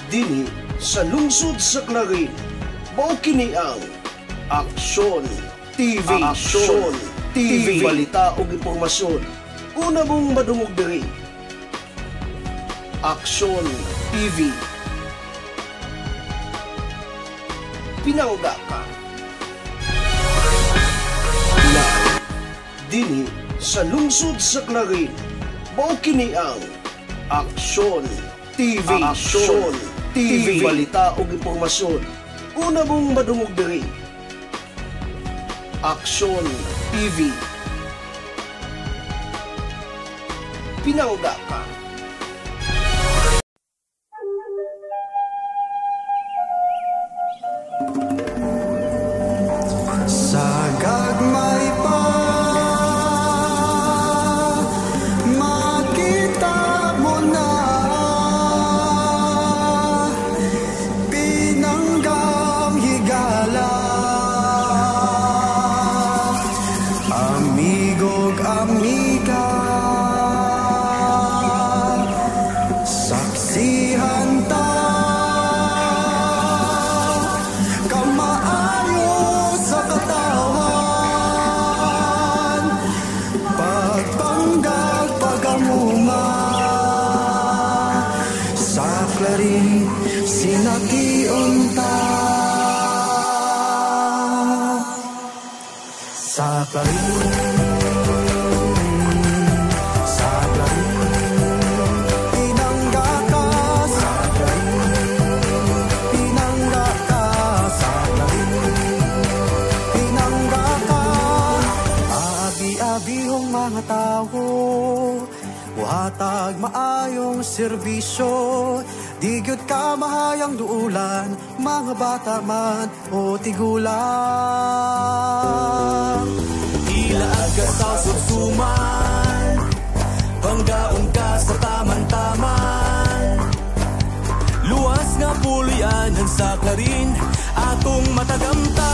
Dinhi sa lungsod sa Clarin, mao kini ang Aksyon TV. Aksyon TV. Balita ug impormasyon. Una mong madungog diri. Aksyon TV. Pinangga ka. Na dinhi sa lungsod sa Clarin, mao kini ang Aksyon TV. Aksyon TV. Balita ug impormasyon. Una mong madungog diri. Aksyon TV. Pinangga ka. Sa gagmay pa makita mo na binanggang higala, amigo'g amiga, saksihan ta kamaayo sa katawan, pagpanggag pagamuma sa Clarin sinagion ta. Sa Clarin, sa Clarin, pinangga ka. Sa Clarin, pinangga ka. Sa Clarin, pinangga ka. Abi-abihong mga tao, buhatag maayong serbisyo. Di gyud ka mahayang duulan, mga bata man o tigulang. Ilaag ka sa susuman, panggaon ka sa taman-taman. Luwas nga pulianan sa Clarin, atong matagamtan.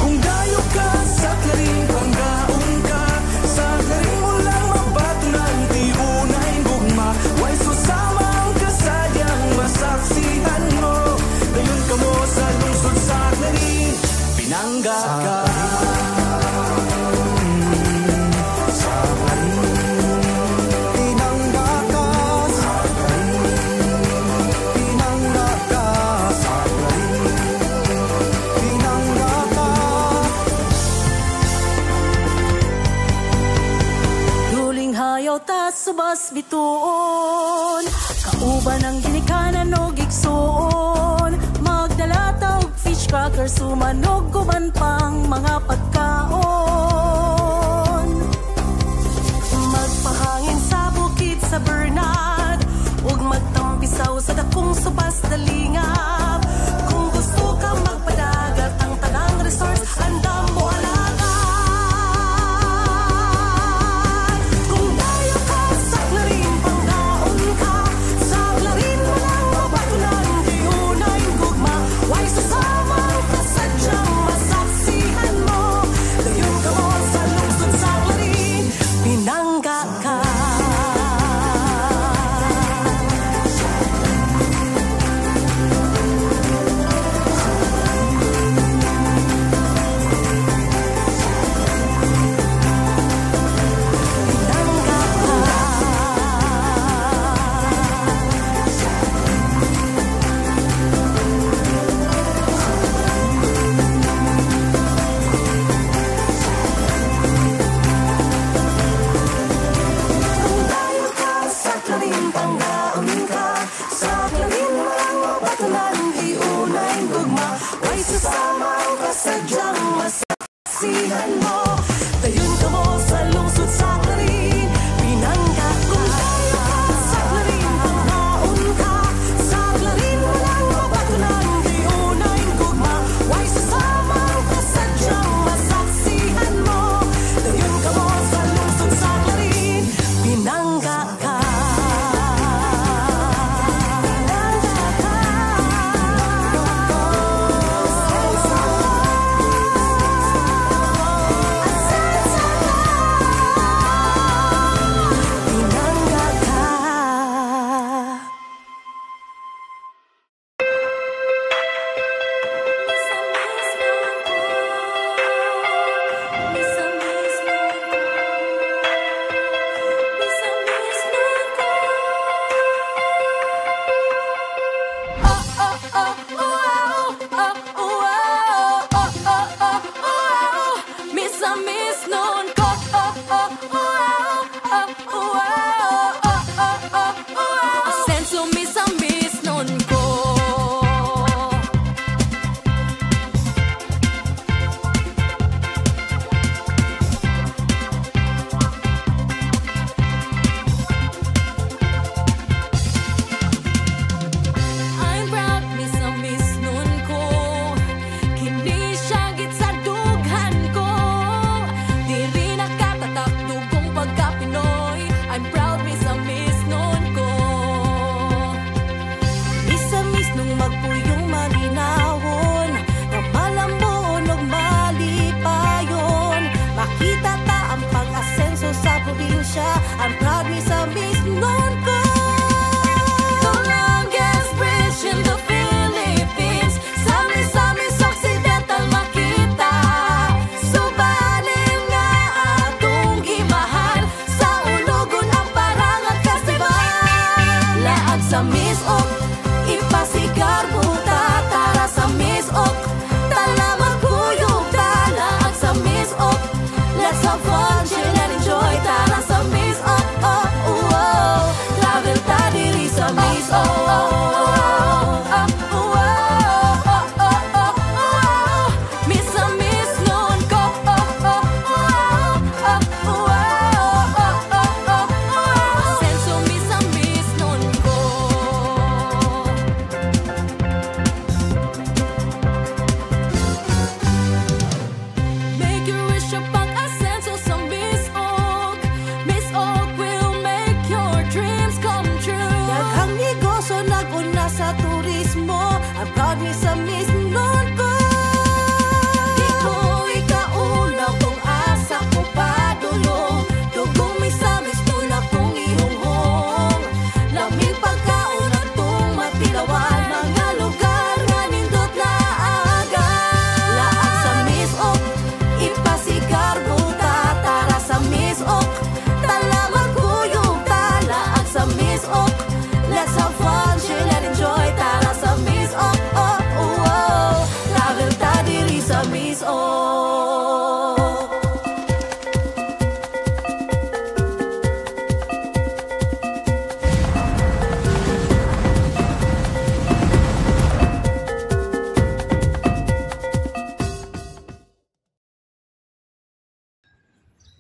Kung dayo ka sa Clarin, panggaon ka sa Clarin, mo lang mabatunan, di unay gugma. Way susamang kasayang masaksihan mo, dayon ka mo sa lungsod sa Clarin, pinangga ka. Sa Clarin, pinangga ka. Sa Clarin, pinangga ka. Sa Clarin, pinangga ka. Duling hayaw ta subas bituon, kauban ang ginikanan o gigsuon. Magdala ta og fish cracker, sumanog kuman pang mga pagkaon. Magpahangin sa bukid sa Bernard, ug magtampisaw sa dakong subas dalingap. Kung gusto ka magpadagat, ang tanang resource andam mo alagaan. Kung dayo ka sa Clarin, panggaon ka. Sa Clarin, walang mabatunan, di unay gugma. Way susamang kasadyang masaksihan mo, dayon ka mo sa lungsod sa Clarin, pinangga ka.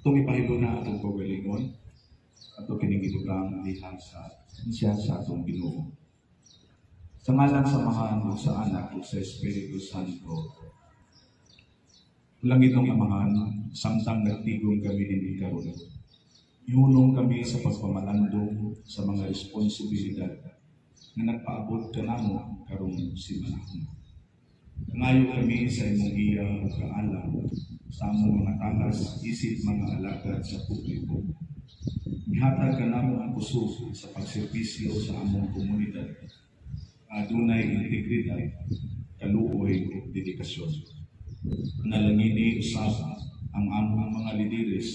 Itong ipahilo na atong pagalingon at kinigilutang diha siya sa atong Ginoo. Sa ngalan sa Amahan ug sa Anak ug sa Espiritu Santo. Langit ang Amahan, samtang nagtigong kami din karon. Ihunong kami sa pagpamalandong sa mga responsibilidad na nagpaabot kanamo karong simanahon. Ngayon kami sa imong iya ug kaalam sa among mga talas, isip mga alagad sa publiko. Mihatag kanamo ang kusog sa pagserbisyo sa among komunidad. Adunay integridad, kaluoy ug dedikasyon. Nalangini usab ang among mga lideres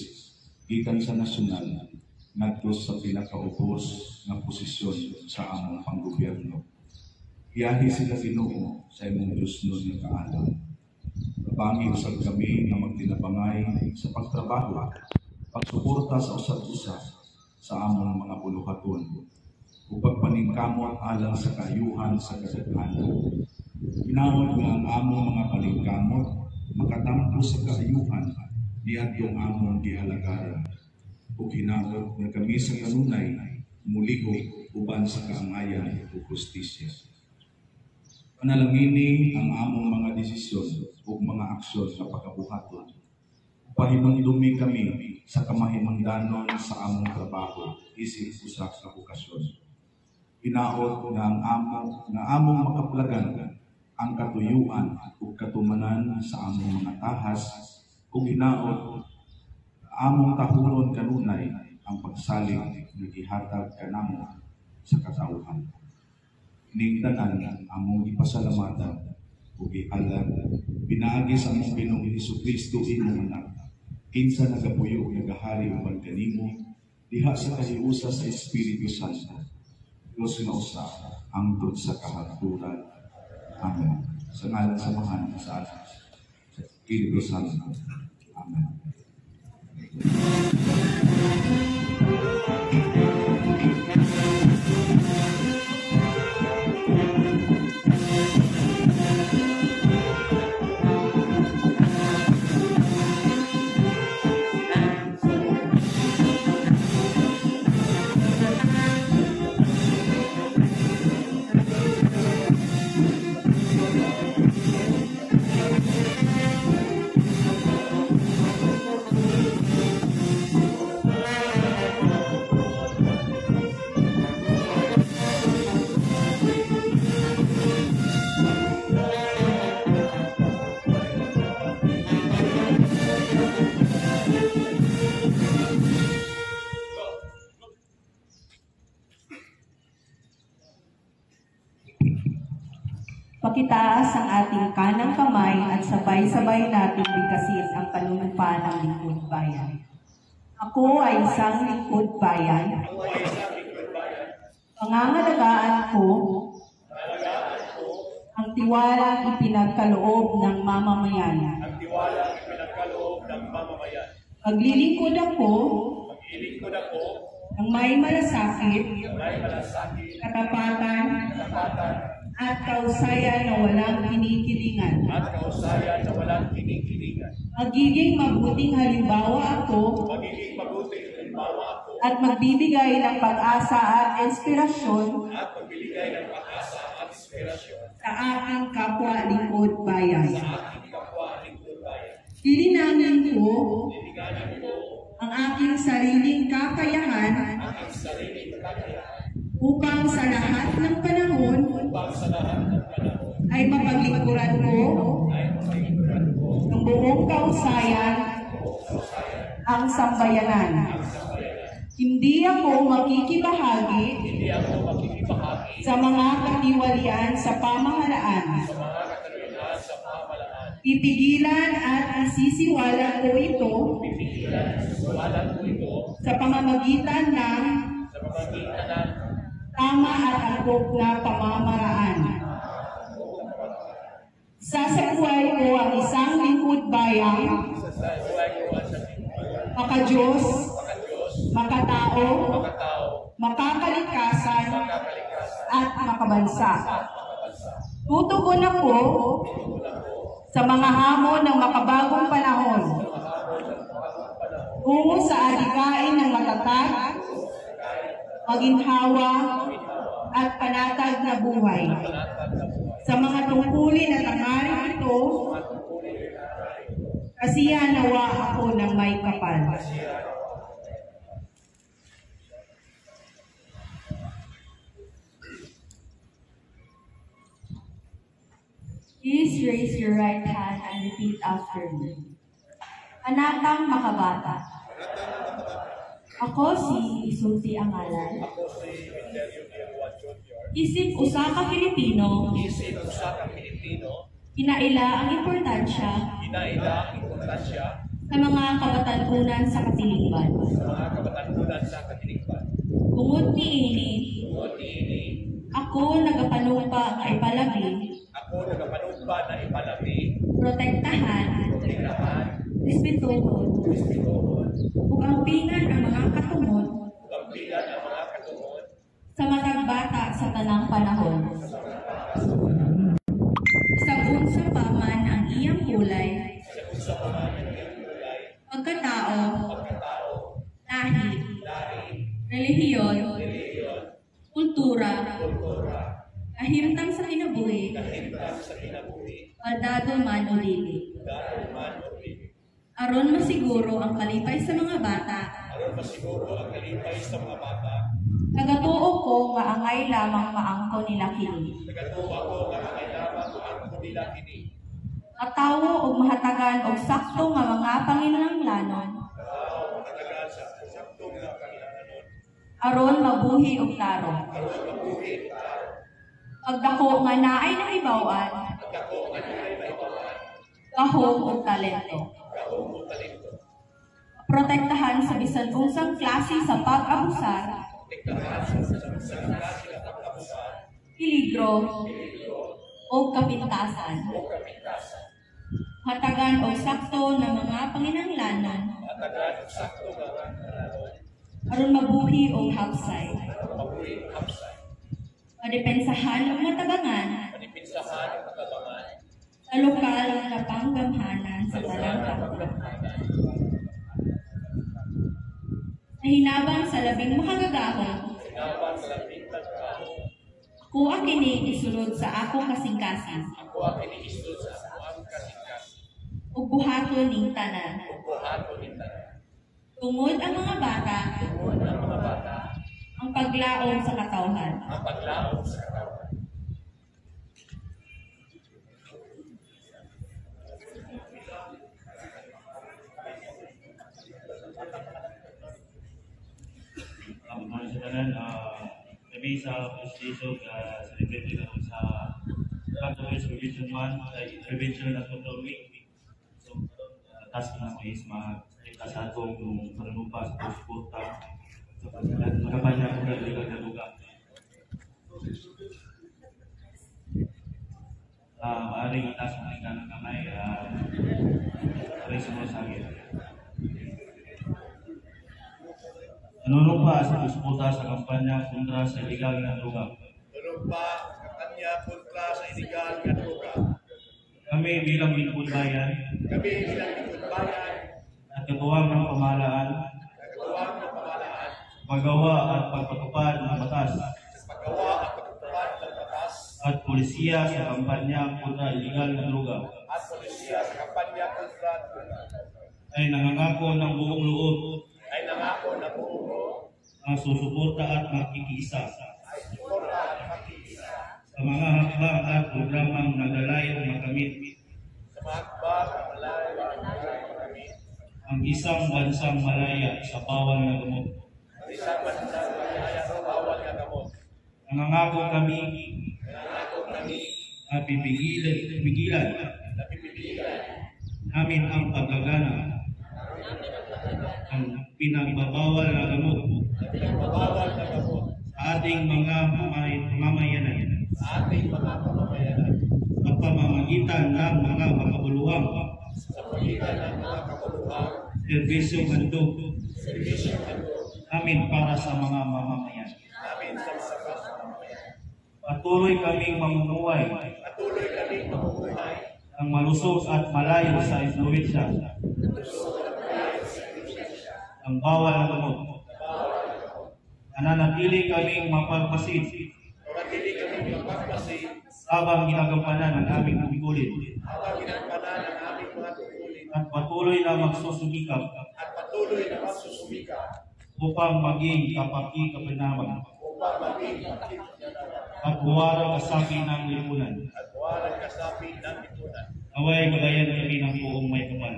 gikan sa nasyonal ngadto sa pinakaubos nga posisyon sa among panggobyerno. Iyahi sila Ginoo sa imong Dios nun nga kaalam. Kabangi usab kami nga magtinabangay sa pagtrabaho, pagsuporta sa usab-usab sa among mga buluhaton ug pagpaningkamot alang sa kaayuhan sa kadaghanan. Hinahon nga ang among mga paningkamot makatampo sa kaayuhan niadtong among gihalagaran ug hinaot nga kami sa kanunay mulihok uban sa kaangayan ug hustisya. Panalangini ang among mga desisyon ug mga aksyon sa pagkabuhaton. Pahinumdumi kami sa kamahinungdanon sa among trabaho isip usa ka okasyon. Hinaot nga among makaplagan ang katuyuan ug katumanan sa among mga tahas ug hinaot among tahuron kanunay ang pagsalig nga gihatag kanamo sa katawhan. Ning tanan among ipasalamatan ug ihalad pinaagi sa among Ginoong Hesukristo imong anak. Kinsa nagapuyo nagahari uban kanimo diha sa kahiusa sa Espiritu Santo. Dios nga usa hangtod sa kahatulan. Amen. Sa ngalan sa Amahan sa Anak sa Espiritu Santo. Amen. Pakitaas ang ating kanang kamay at sabay-sabay nating bigkasin ang panunumpa ng lingkod bayan. Ako ay isang lingkod bayan. Pangangalagaan ko ang tiwalang ipinagkaloob ng mamamayan. Maglilingkod ako ng may malasakit, katapatan, at kausayan na walang kinikilingan. Magiging mabuting halimbawa ako at magbibigay ng pag-asa at inspirasyon sa aking kapwa lingkod bayan. Lilinangin ko ang aking sariling kakayahan upang sa lahat ng panahon ay mapaglingkuran ko ng buong kausayan ang sambayanan. Hindi ako makikibahagi sa mga katiwalian sa pamahalaan. Ipigilan at isisiwalan ko ito sa pamamagitan ng tama at angkop na pamamaraan. Sasabuhay ko ang isang lingkod bayan, makadiyos, makatao, makakalikasan, at makabansa. Tutugon ako sa mga hamon ng makabagong panahon tungo sa adikain ng matatag, maginhawa, at panatag na buhay. Sa mga tungkulin at hangarin ito, kasiyahan nawa ako ng may kapal. Please raise your right hand and repeat after me. Anatang Makabata. Ako si Isulti Angalan. Isip usa ka Pilipino. Kinaila ang importansya. Sa mga kabatanunan sa katilingban. Bungod niini. Ako nagapanumpa nga ipalabi. Protektahan. Respetuhon. Ug ampingan ang mga katumon. Sa matag bata sa tanang panahon. Sa unsa pa man ang iyang kulay. Pagkatao. Lahi. Relihiyon. Kultura. Kahimtang sa kinabuhi. Baldado man o dili. Aron masiguro ang kalipay sa mga bata. Nagatuo ko nga angay lamang maangko nila kini. Matawo og mahatagan og sakto nga mga panginahanglanon. Aron mabuhi og klaro. Pagdako nga naay nahibaw-an. Kahog og talento. Protektahan sa bisan unsang klase sa pag-abusar. Peligro o kapintasan. Hatagan o sakto ng mga panginahanglanon. Aron mabuhi o hapsay. Madepensahan ang matabangan. Sa lokal na panggamhanan sa talang kapwa. Nahinabang sa labing makagagahon. Ako kini isulod sa ako kasing-kasing. Ug buhaton ning tanan. Tungod ang mga bata. Ang paglaom sa katawhan. Kami sa Association celebrate na sa Cancer Prevention Month, Prevention na Control Week. So, task na ko is makita sa atong panunumpa sa pagsuporta sa kampanya ko ng legal na lugar. Maaring itas ang mga ng kamay, maaring sumusagin. Nanunumpa sa pagsuporta sa kampanya kontra sa illegal na droga. Kami bilang lingkod bayan at katuwang ng pamahalaan paggawa at pagpatupad ng batas at polisiya sa kampanya kontra illegal na droga ay nangangako ng buong loob ang susuporta at makikiisa sa mga hakbang at programang nagdalayan makamit ang isang bansang malaya sa bawal na gamot. Nangangako kami na pipigilan namin ang paggagana ang pinagbabawal na gamot sa ating mga mamayanan sa pamamagitan ng mga makabuluhang serbisyong handog namin para sa mga mamamayan. Patuloy kaming mamumuhay ang malusog at malayo sa influensya ang bawal na tumog. Nananatili kaming mapagpasid habang ginagampanan ang aming tungkulin at patuloy na magsusumikap upang maging kapaki-kapanaman at buwarang kasapi ng lipunan. Naway magayan kami ng buong may kapal.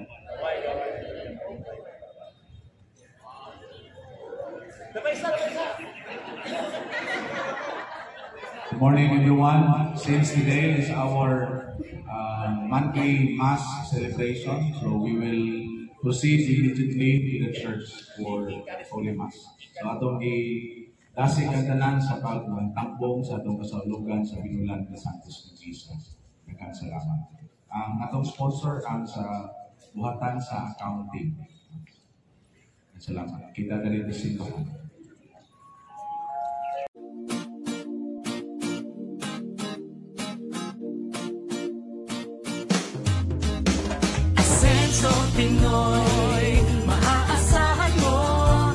Good morning, everyone. Since today is our monthly Mass celebration, so we will proceed immediately to the church for Holy Mass. So atong i-dasig ang tanan sa pagtambong sa atong kasaulugan sa binulan ni Santos Jesus. Daghang salamat. Ang atong sponsor ang sa buhatan sa accounting. Salamat. Kita dari di sini. Asenso Pinoy, maaasahan mo,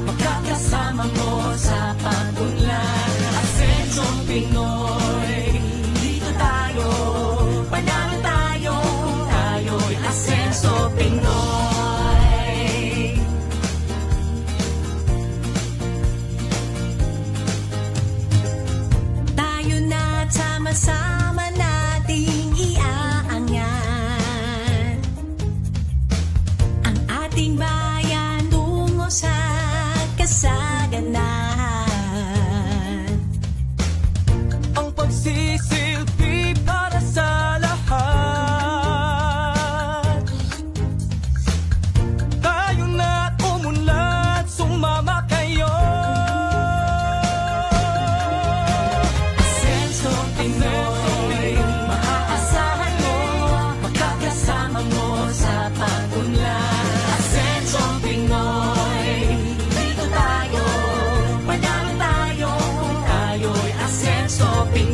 magkakasama mo sa pag-unlad. Asenso Pinoy, dito tayo, panalo tayo, kung tayo'y Asenso Pinoy. Tayo na sama-sama nating iaangat ang ating bayan tungo sa kasaganahan. Ang pagsisilbi para sa lahat. Tayo na umunlad, sumama kayo. Asenso Pinoy, maaasahan mo, magkakasama mo sa pag-unlad. Asenso Pinoy, dito tayo, panalo tayo, kung tayo'y Asenso Pinoy.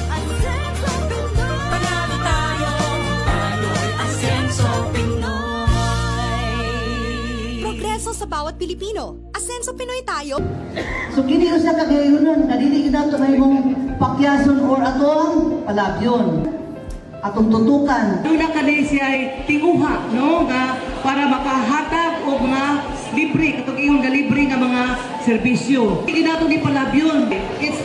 Asenso Pinoy, panalo tayo, kung tayo'y Asenso Pinoy. Progreso sa bawat Pilipino. Asenso Pinoy tayo. So kini usa ka kayunon kadili kita to mahimong pakyason or atong palabyon. Atong tutukan. Una kani siya ay tinguha, no, nga para makahatag og mga libre katong iyong libre nga mga serbisyo. Hindi nato ni palabyon. It's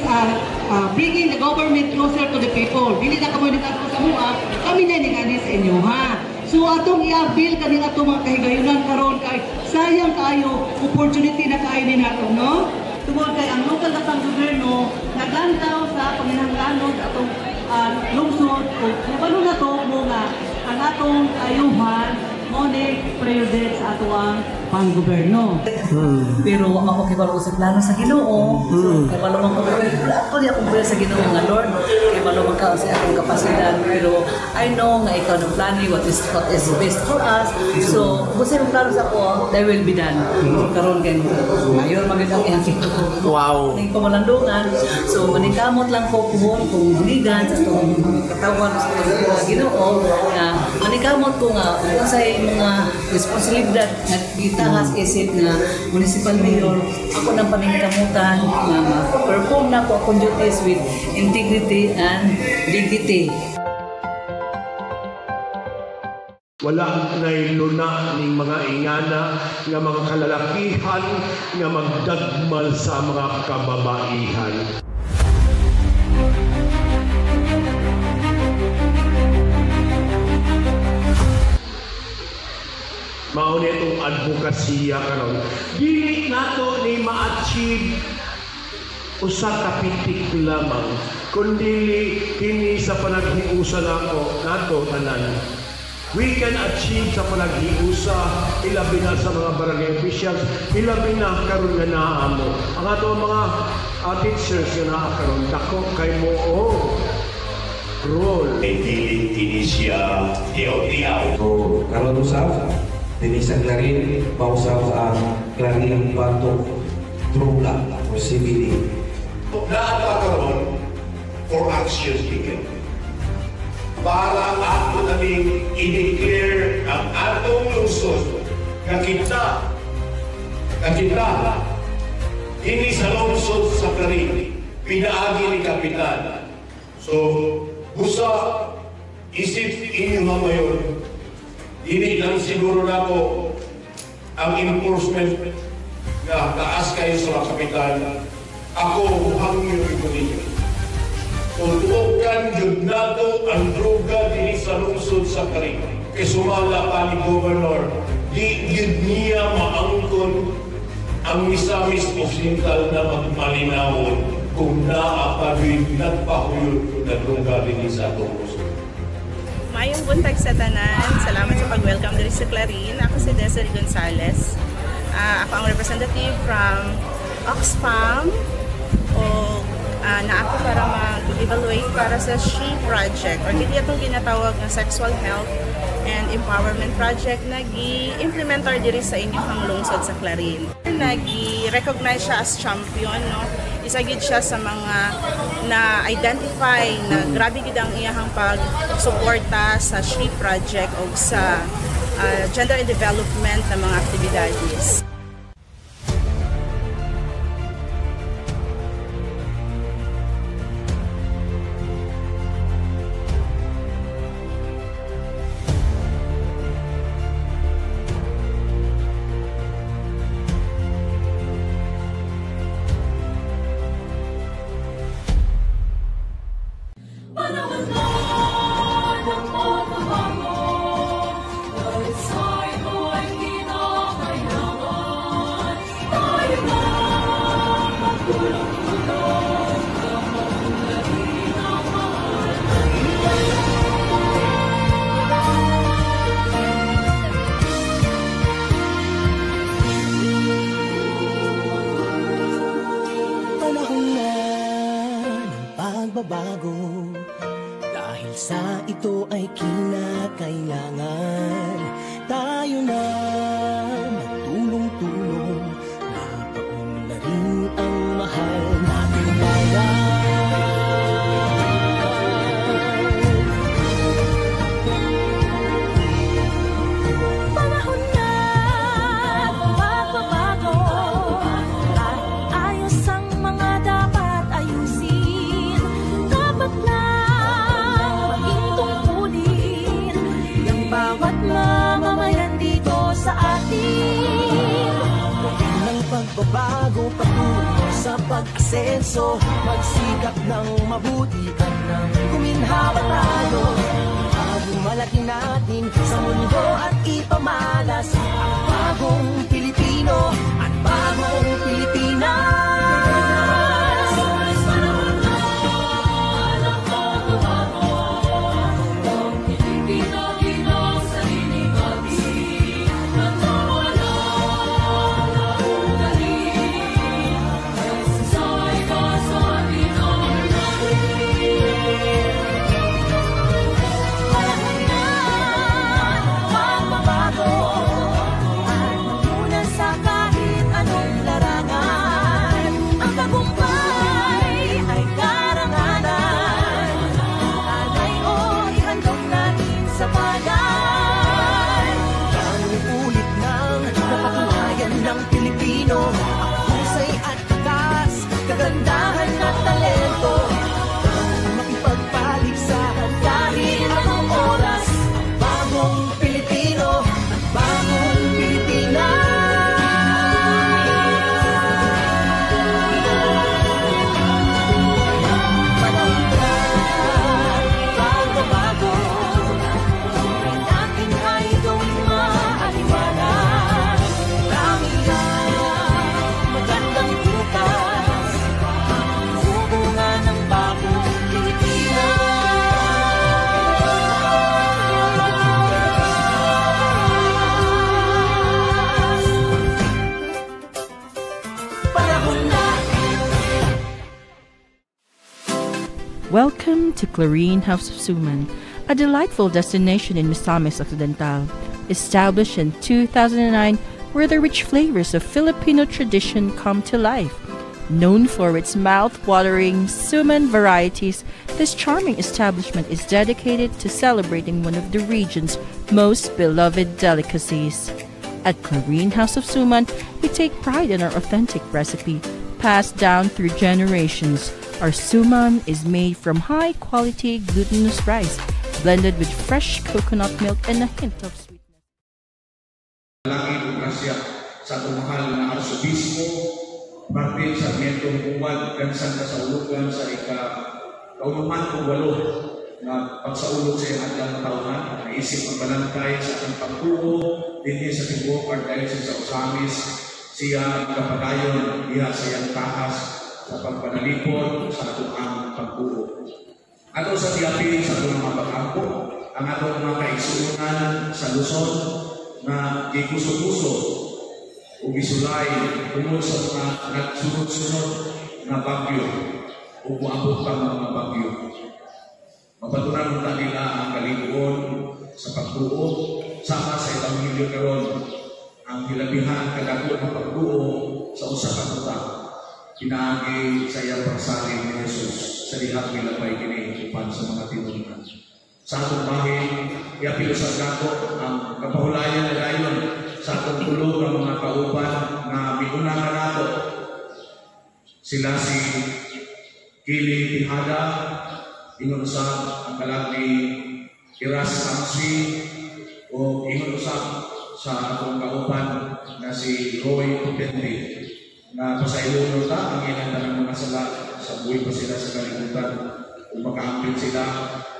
bringing the government closer to the people. Dili na kamo dito sa mua, kami na ni sa inyo ha. So atong i-avail kani atong mga kahigayunan karon kay sayang kayo opportunity na kayo ni nato, no? Tungod kay ang local gatang gobyerno naglantaw sa panginahanglanon sa atong lungsod o kabalo na to mo nga ang atong ayuhan mo ni priority sa atong panggobyerno. Pero ako kibalo sa plano sa Ginoo. Kibalo man ko ako di ako sa Ginoo nga Lord. Kibalo man ka sa akong kapasidad pero I know nga ikaw ng plano what is best for us. So kung sa plano sa ako, that will be done. Karon kay mayor magandang ihangin. Wow. Ning pamalandungan. So manikamot lang ko kung buligan sa atong katawan sa Ginoo na manikamot ko nga unsay mga responsibilidad nga gitahas isip na municipal mayor ako nang paningkamutan nga ma-perform na ko akong duties with integrity and dignity. Wala na'y luna ning mga ingana nga mga kalalakihan nga magdagmal sa mga kababaihan. Mauni itong advokasya karon. Dili nato ni ma-achieve usa ka pitik lamang kundi kini sa panaghiusa nato tanan. We can achieve sa panaghiusa ilabi na sa mga barangay officials, ilabi na karon nga naa mo. Ang ato mga teachers nga naa karon dako kay mo role. Dili kini siya tiyaw-tiyaw. So, karon usab dinisag na rin pausap ang klarilang batok droga o CBD. Naatakaroon for action taken. Para ato naming i-declare ang atong lungsod nakita ini sa lungsod sa Clarin, pinaagi ni Kapitan. So, busa isip inyo nga ngayon, hindi lang siguro na po ang enforcement na taas kayo sa Kapitan. Ako, hangyo ito ninyo. Tutukan yun nato ang droga din sa lungsod sa Clarin. Kaya sumala pa ni Governor, di yun niya maangkon ang misamis occidental na magmalinawon kung naapagin nagpahuyod na droga din sa lungsod. Mayong buntag sa tanan. Salamat sa pag-welcome dito sa Clarin. Ako si Desiree Gonzales. Ako ang representative from Oxfam. Na ako para mag-evaluate para sa SHE project or hindi itong ginatawag na Sexual Health and Empowerment Project na gi-implementar diri sa inyong lungsod sa Clarin. Nagi-recognize siya as champion, no? Isagid siya sa mga na-identify na grabe gid ang iyahang pag-suporta sa SHE project o sa gender and development na mga aktibidades. Bago dahil sa ito ay kinakailangan tayo na magtulong-tulong na paunlarin ang mahal nating bayan. Panahon na magbabago dahil ayos ang mga dapat ayusin. Bawat mamamayan dito sa atin ng pagbabago patungo sa pag-asenso, magsikap ng mabuti at nang kuminhawa tayo bagong malaki natin sa mundo at ipamalas ang bagong Pilipino at bagong Pilipinas. Kagandahan at talento makipagpaligsahan kahit anong oras. Bagong Pilipino at bagong Pilipinas. Panahon na pagbabago, tunay natin ay gawing maaliwanag. Marami ang magandang bukas. Welcome to Clarin House of Suman, a delightful destination in Misamis Occidental. Established in 2009, where the rich flavors of Filipino tradition come to life. Known for its mouth-watering Suman varieties, this charming establishment is dedicated to celebrating one of the region's most beloved delicacies. At Clarine House of Suman, we take pride in our authentic recipe, passed down through generations. Our suman is made from high-quality glutinous rice, blended with fresh coconut milk and a hint of sweetness. Langit ng grasya sa tumahal na arsobispo, Martin Sarmiento Buwad, kansan kasaulugan sa kaunuman kong 8 na pagsaulog sa iyang adlang taunan, naisip ang balantay sa ating pagtuo, dinhi sa Tibuok Archdiocese sa Osamis, siya kapadayon diha sa iyang taas sa pagpanalipod sa atong pagtuo. Ato sa tiyapin sa atong mga pag-ampo, ang atong mga kaigsuunan sa Luzon na gikuso-kuso o gisulay tungod sa mga nagsunod-sunod na bagyo o kuabot pang mga bagyo. Mapatunan mo nila ang kaliguon sa pagtuo sama sa Ebanghelyo karon ang hilabihan kadagko ng pagtuo sa usa ka tuta. Pinaagi sa iyang pagsalig ni Jesus sa dihang milabay kini upan sa mga tinunan. Sa atong bahin, iapilo sa gato ang kapahulayan na dayon sa atong tulog ng mga kauban na miuna nga nato. Sila si Kili Tihada, ingon usab ang kalagni Iras Samsi o ingon usab sa atong kauban na si Roy Putente na pasaylo ta ang ilang ng mga sala sa buhay pa sila sa kalibutan o makaampil sila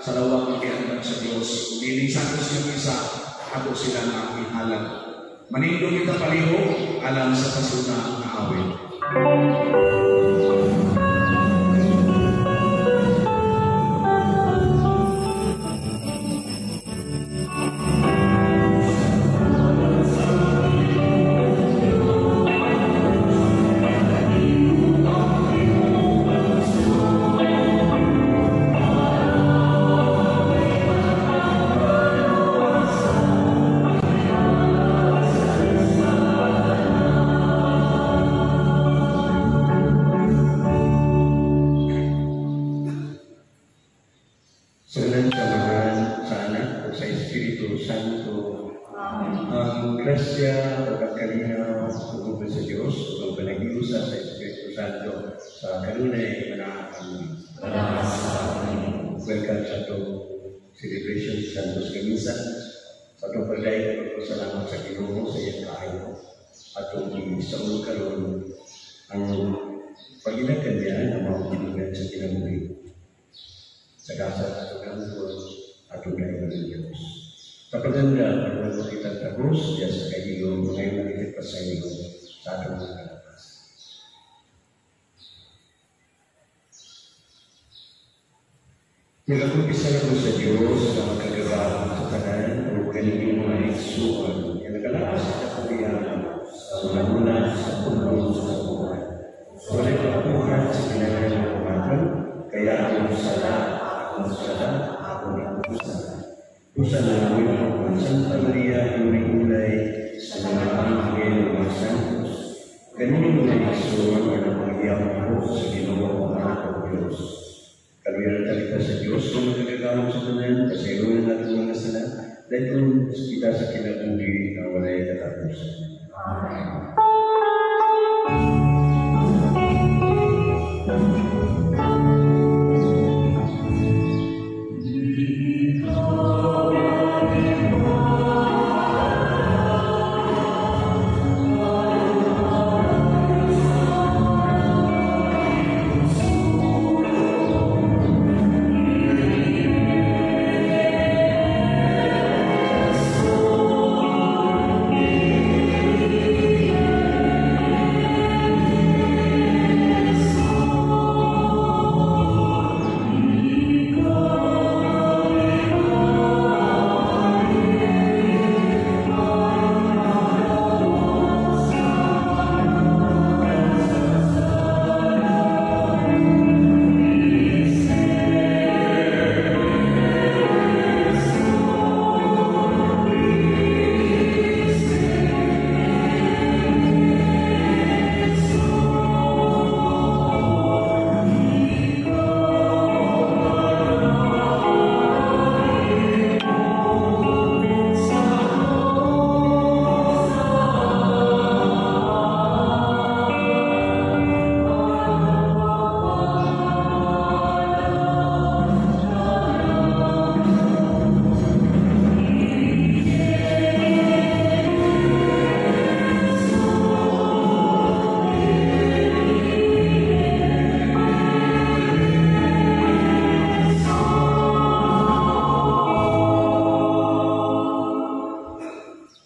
sa lawak ng kiandan sa Diyos. Nilisan ko yung isa, ako sila na ihalang. Manindong kita paliho, alam sa kasuna na awit. Welcome sa itong celebration sa Santos Gamisa. Sa itong pagdaya ng pagpasalamat sa Ginoo sa iyang kaayo. At itong isaul karon ang pag-inakan niya na mga binugan sa kinabuhi. Sa kasa at itong gangkon at itong dahil ng Diyos. Sa paganda, ang mga kitang tagos, diyan sa kaiyo, ngayon nalilit pa sa iyo sa atong mga kalapas. Nag-umpisa na po sa Diyos sa magkagabaan sa tanan o kanilin mga iksuan. Yan nagalakas sa kapulihan sa mula sa puno sa buhay. Wala kapuhan sa kinagal ng kumakan, kaya akong sala, akong ikusa. Kusa na namin ang Santa Maria, yung ulay sa mga anghel ng mga santos. Kanilin mga iksuan na napagiyak ko sa ginawa ng anak ng Diyos. Kaluyan talita sa Diyos kung nagagawang sa tanan, kasayunan natin mga sala, dahil kung kita sa kinabuhi na walay katapusan. Amen. Yeah.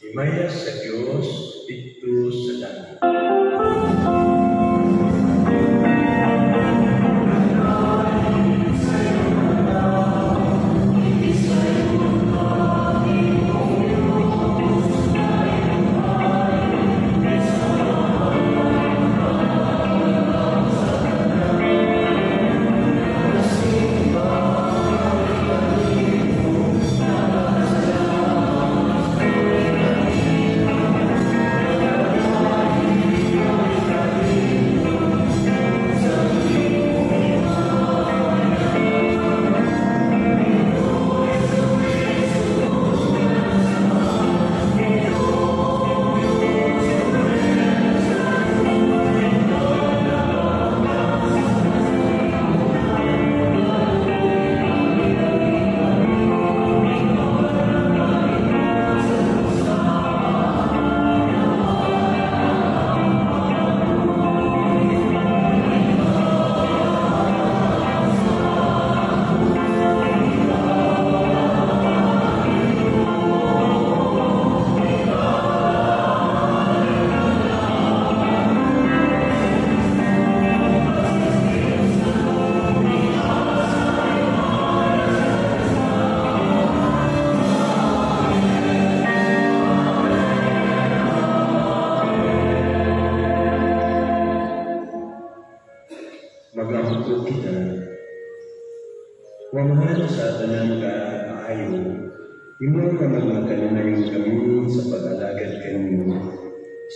Himaya sa Diyos dito sa langit. Mag-ampo kita, wamahal sa tanan ka aayo, imo ka magmagkananayon kami sa pag-alagad kanimo.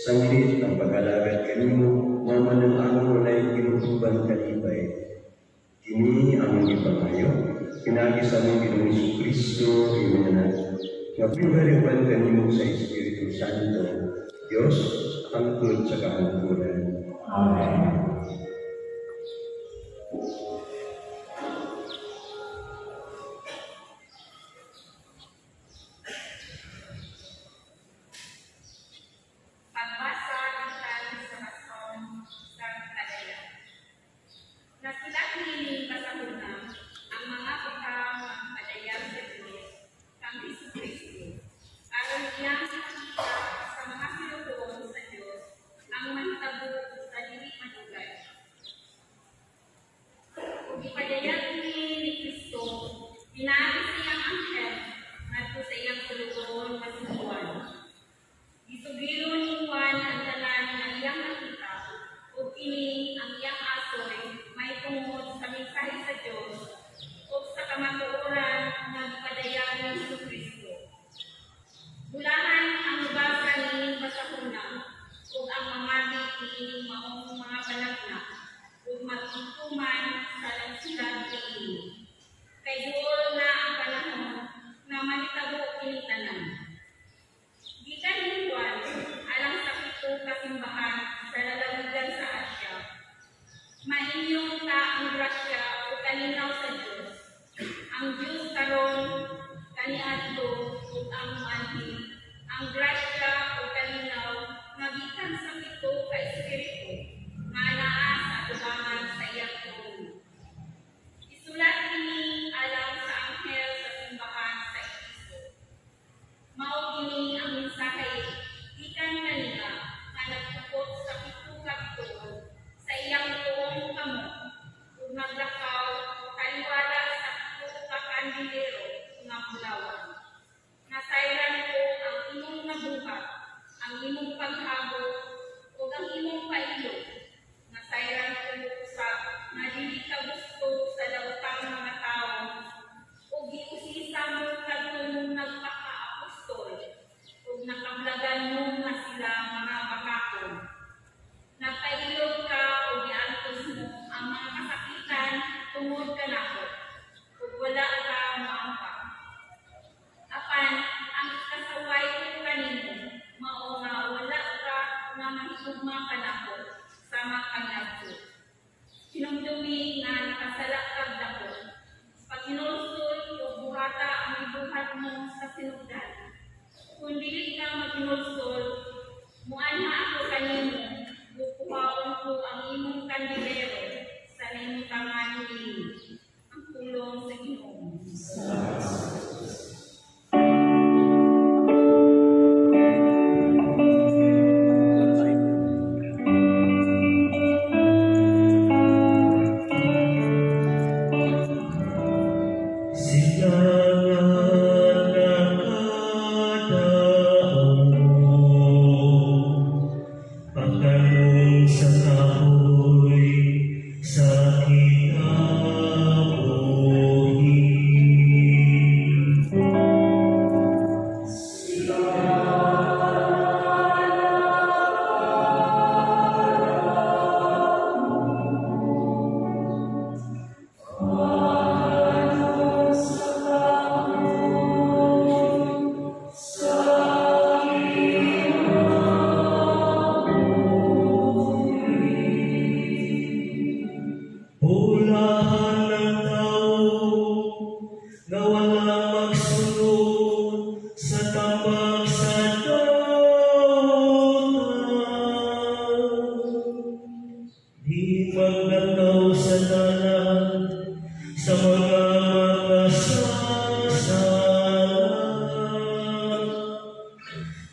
Sanglit ang pag-alagad kanimo, mamanang ang walay kinutuban kalibay. Kini ang ipangayo, pinagi sa mong Ginoong Jesucristo, Amen. Mapibariban kanimo sa Espiritu Santo, Diyos, angkod sa kahangguran. Amen.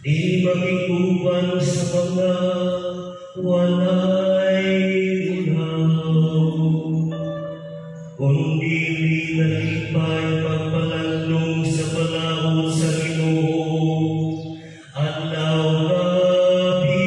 di makikuban sa mga walay unaw, kundi nalipay pagpalandong sa balahon sa Ginoo adlaw gabi.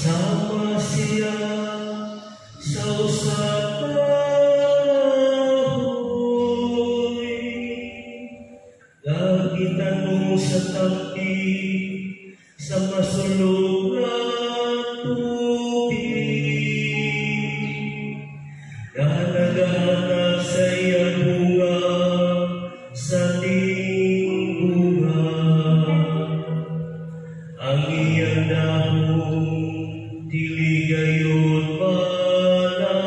Sama siya sa usapahoy, lagi tanong sa tabi sa masulog na tubig, naghahanap sa iyang bunga sa tingbunga, ang iyang dahon dili gayon malara.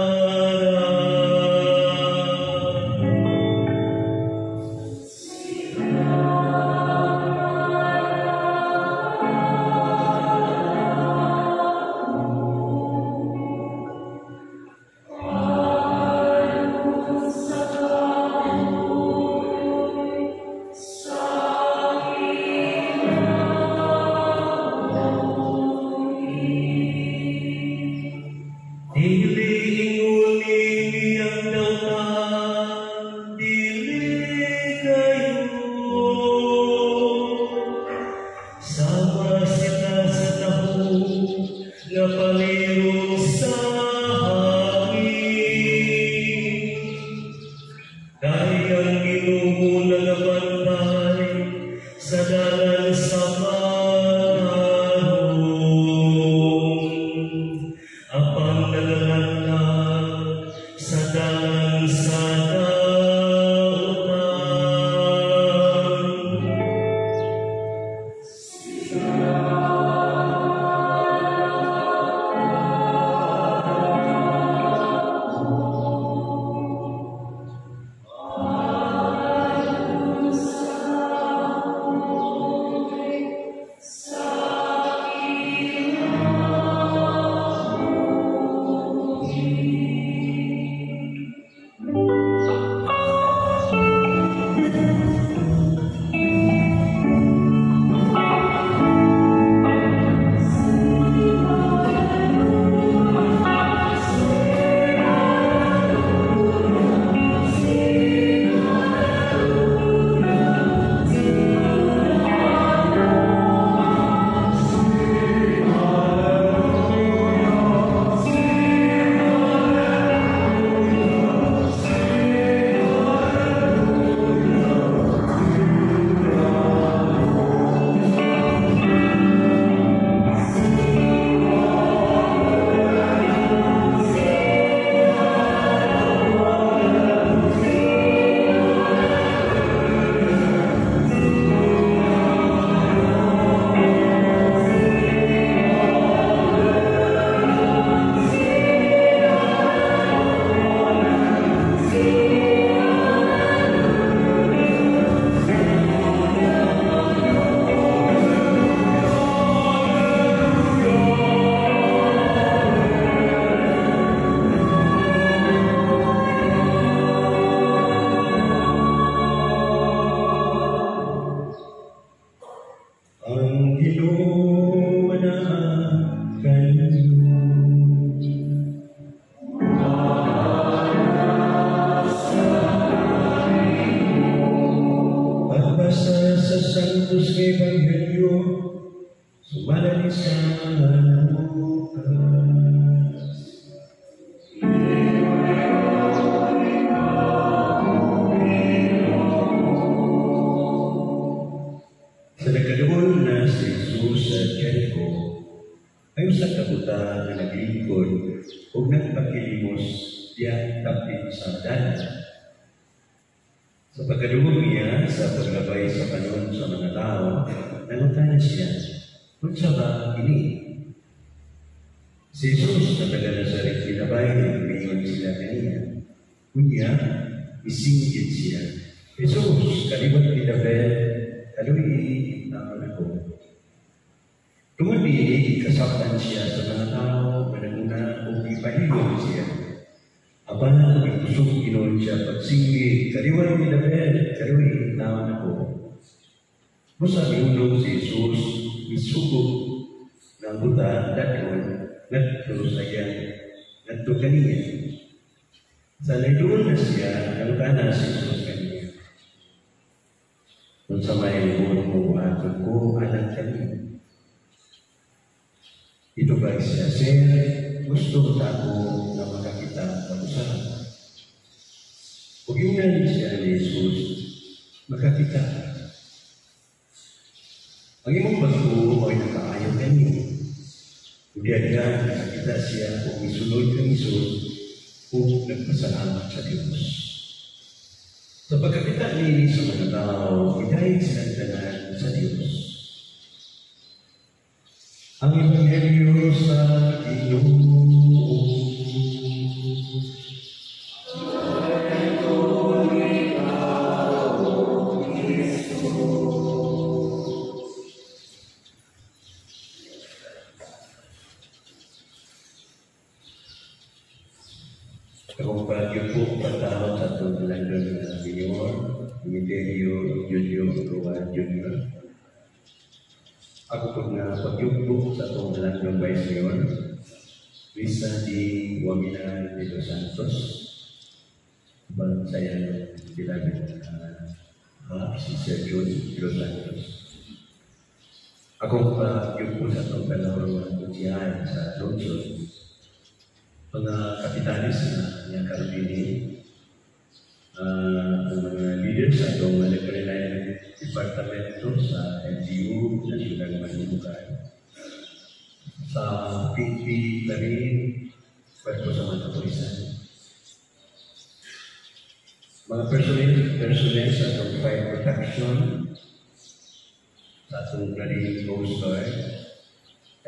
Dili inguni niyang dautan, dili kayo. Sama sila sa taho nga paliro sa hangin. Dahil ang Ginoo nagabantay sa dalan sa panahon, apang nagalanlag sa dalan sa dautan. Ang Ginoo manakan pagbasa sa Santos Ebanghelyo sumala ni San Lucas. Sa nagkaduol na si Jesus sa Jericho, ay usang kabuta na naglingkod o nagpakilimos diyan tapit sa dalan. Sa pagkaduol niya sa paglabay sa panon sa mga tao, nangutan siya, "Unsa ba ini?" Si Jesus na taga-Nazaret kinabay, mayroon sila kaniya. Kunya, isingit siya. Jesus, kaliwat kinabay, kaluwi naman ako. Tumuli, kasaptan siya sa mga tao, mananguna o ipahilong siya. Aba, itusok inon siya pagsingit, kaliwat kinabay, kaluwi naman ako. Musa miulong si Jesus, isugod ng buta, nagto saya, nagto kaniya. Sa nagdoon na siya, nagtana si Jesus kaniya. Kung sa may buwan mo, ato ko, anak kaniya. Ito ba siya, Sir, gusto ako na makakita pag-usapan. Huwag yung nanin siya ni Jesus, makakita. Ang imong bago ay nakaayaw kaniya. Udiaga, nakita siya kung isunod ng isunod kung nagpasalamat sa Diyos. Sa pagkakita nili sa mga tao, idahil silang tanan sa Diyos. Ang Ebanghelyo sa Ginoo. Kung bagyo po patawag sa itong London Mayor, Ministerio Junior Ruan Junior. Ako po na pagyugbo sa itong London Vice Mayor, Lisa di Wamina de Los Santos, Bansayan Bilagan, si Sir John de Los Santos. Ako pagyugbo sa itong Kalawang Kutsihan sa London, mga kapitalis na niya karabini, ang mga leaders sa itong Library Departamento sa LGU na silang manimukan. Sa PNP na rin, pwede sa mga kapulisan. Mga personnel sa itong fire protection, sa itong Marine Coast Guard,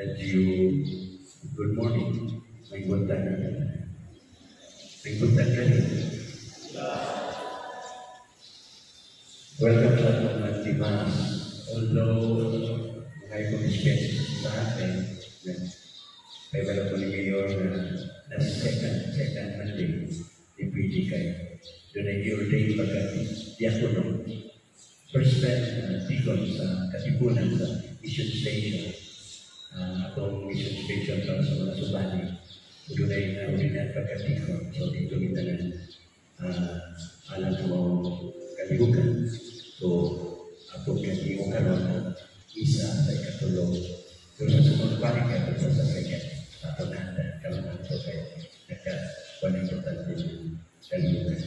LGU, good morning. May buntan na rin. May buntan na rin. Welcome sa mga timas. Although, mga i-commission sa atin, may wala po ni Mayor na second Monday, i-PG kayo. Doon ay i-ordain pagka-diakono. First time, tikon sa katipunan sa mission station. Atong mission station para sa mga subani. Doon ay na-ordinat pagkatikon. So, dito kita na alam sa mga kalibukan. So, ako kasi yung karoon isa sa ikatulong. Doon sa sumunod panika, doon sa second. Ato na karoon ito kayo. Nagka-panikutan din yung kalibukan.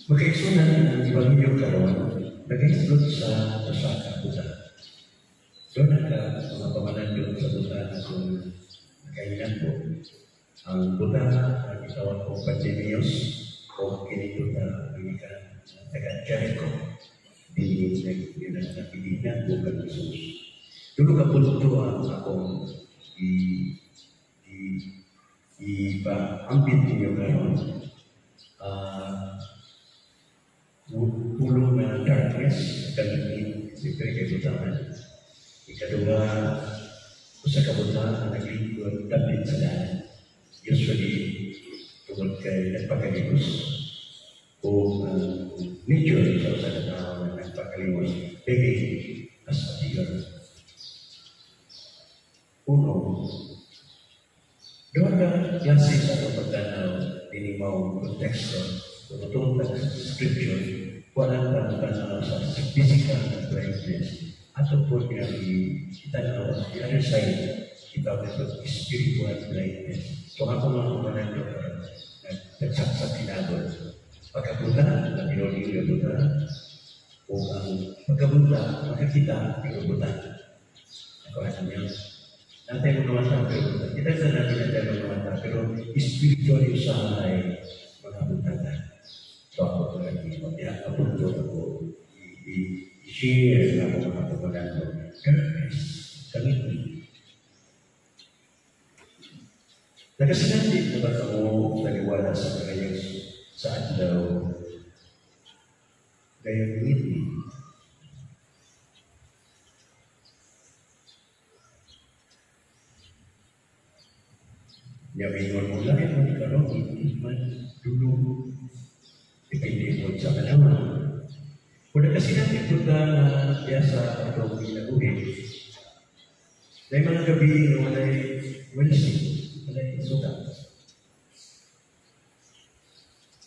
Magkaiksunan ang Ebanghelyo karoon, nag-explode sa Osaka, Buddha. Doon mga pamanan doon sa Buddha na kung kailan po. Ang Buddha ang itawag ko Pandemios o kinituta ang taga-Jericho. Di nagpilihan bukan Jesus. Dulu ka punto ang akong ipa-ampit ninyo karoon. Pulong na darkness, kanilin, siyempre kayo butahan. Ikadua, usa ka butahan ang naglingkod, dapat sa daan. Usually, tungkol kay nagpakalimos o nature sa usa ka tao na nagpakalimos, pwede as a figure. Uno, doon na klase sa pagtanaw, minimaw konteksto, tungkol sa scripture, walang pagtanaw sa physical brightness. Atau pun yang kita tahu di other side kita berbuat spiritual brightness. So ako mga dokter nagsasak kinabot. Pagkapunta na pinuli yung buta o ang pagkapunta makakita yung buta. Ako alam niyo. Nanti mo naman sa pero kita sa natin ang naman pero spiritual yung sahay mga buta na. So ako po lagi mag-iapunto ako i-share na mga kapagano. Darkness, kami. Nakasinati na ba mo naliwala sa kayong sa adlaw? Gayong ngiti. Yamingon mo lang ito ni Karong, hindi man dulu. Dipindi mo sa kanaman. Kung nakasinati ito na biasa atau ginaguhin, may mga gabi na walay Wednesday. Walay suka.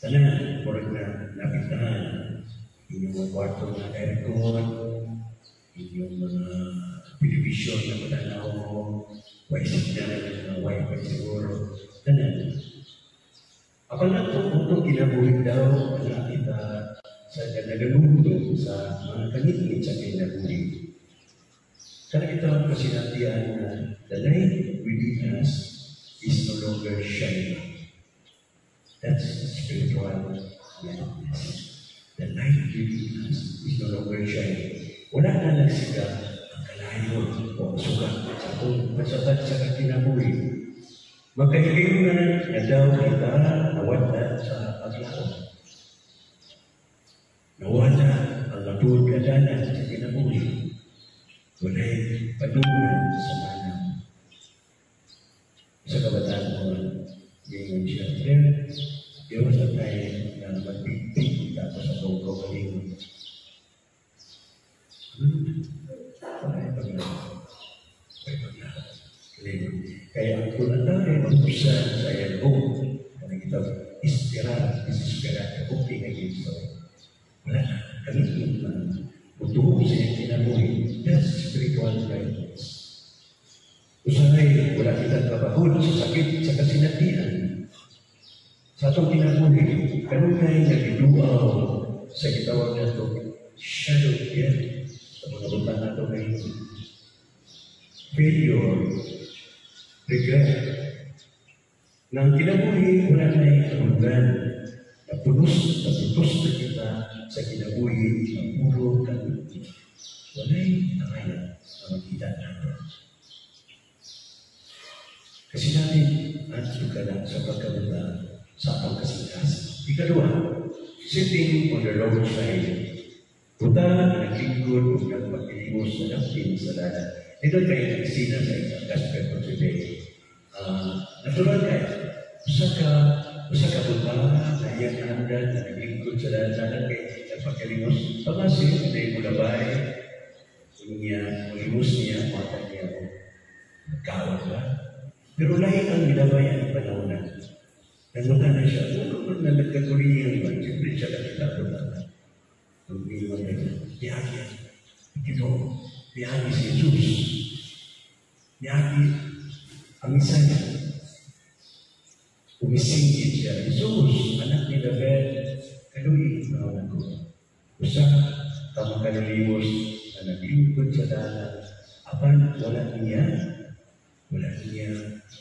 Tanan, porag na napitahan. Inyong mga kwarto na aircon, inyong mga television na matanaw mo, waisip na ng wifi siguro. Tanan. Ako na ito kinabuhin daw na kita sa nagaluto sa mga kanitnit sa kinabuhin. Karena kita kasinatian na the light within us is no longer shining. That's spiritual blindness. The light within us is no longer shining. Wala na nagsiga ang kalayon o sugat sa atong pasabat sa kinabuhi. Magkahilingan na daw kita nawala sa paglaon. Nawala ang natuod kadanan sa kinabuhi. Wala'y panungan sa manang. Sa kabataan mo, ngayon siya, Diyos na tayo na magpipig tapos sa kong kalingon. Kaya ang tunatay mag-usan sa ayan ko, kaya kita desesperado, okay ngayon ito. Wala na, kami na butuhog sa iyong kinabuhi. That's spiritual blindness. Usahay, wala kitang kabahod sa sakit, sa kasinatian. Sa atong kinabuhi, kanong tayo nagiduaw sa kitawag na ito, shadow death, sa mga butang na ito ngayon. Failure, regret. Nang kinabuhi, wala na yung kabungan. Napunos na kita sa kinabuhi, ang puro kaluti. Wala'y nakaya na magkita natin. Kasi natin, nandito ka lang sa pagkabuta sa atong kasingkas. Ikalawa, sitting on the roadside. Punta na naglingkod o nagpagkilimos na napin sa lana. Ito kayo nagsina sa isang aspect of the day. Natural kayo, usa ka punta na iyang handa na naglingkod sa lana kayo nagpagkilimos. Pamasin, na yung mulabay, ulimos niya, mata niya o nagkawag ba? Pero lahi ang minabayan ng panahon na. Nagmata na siya, ano na nagkakuriyan ba? Siyempre siya nakita na. Ang iniwan na ito, biyagi. Ito, biyagi si Jesus. Biyagi ang isa niya. Umisingit siya, Jesus, anak ni David, kaluhin na ako. Usa, tamang kalulimos na naglingkod sa dalan. Apan, wala niya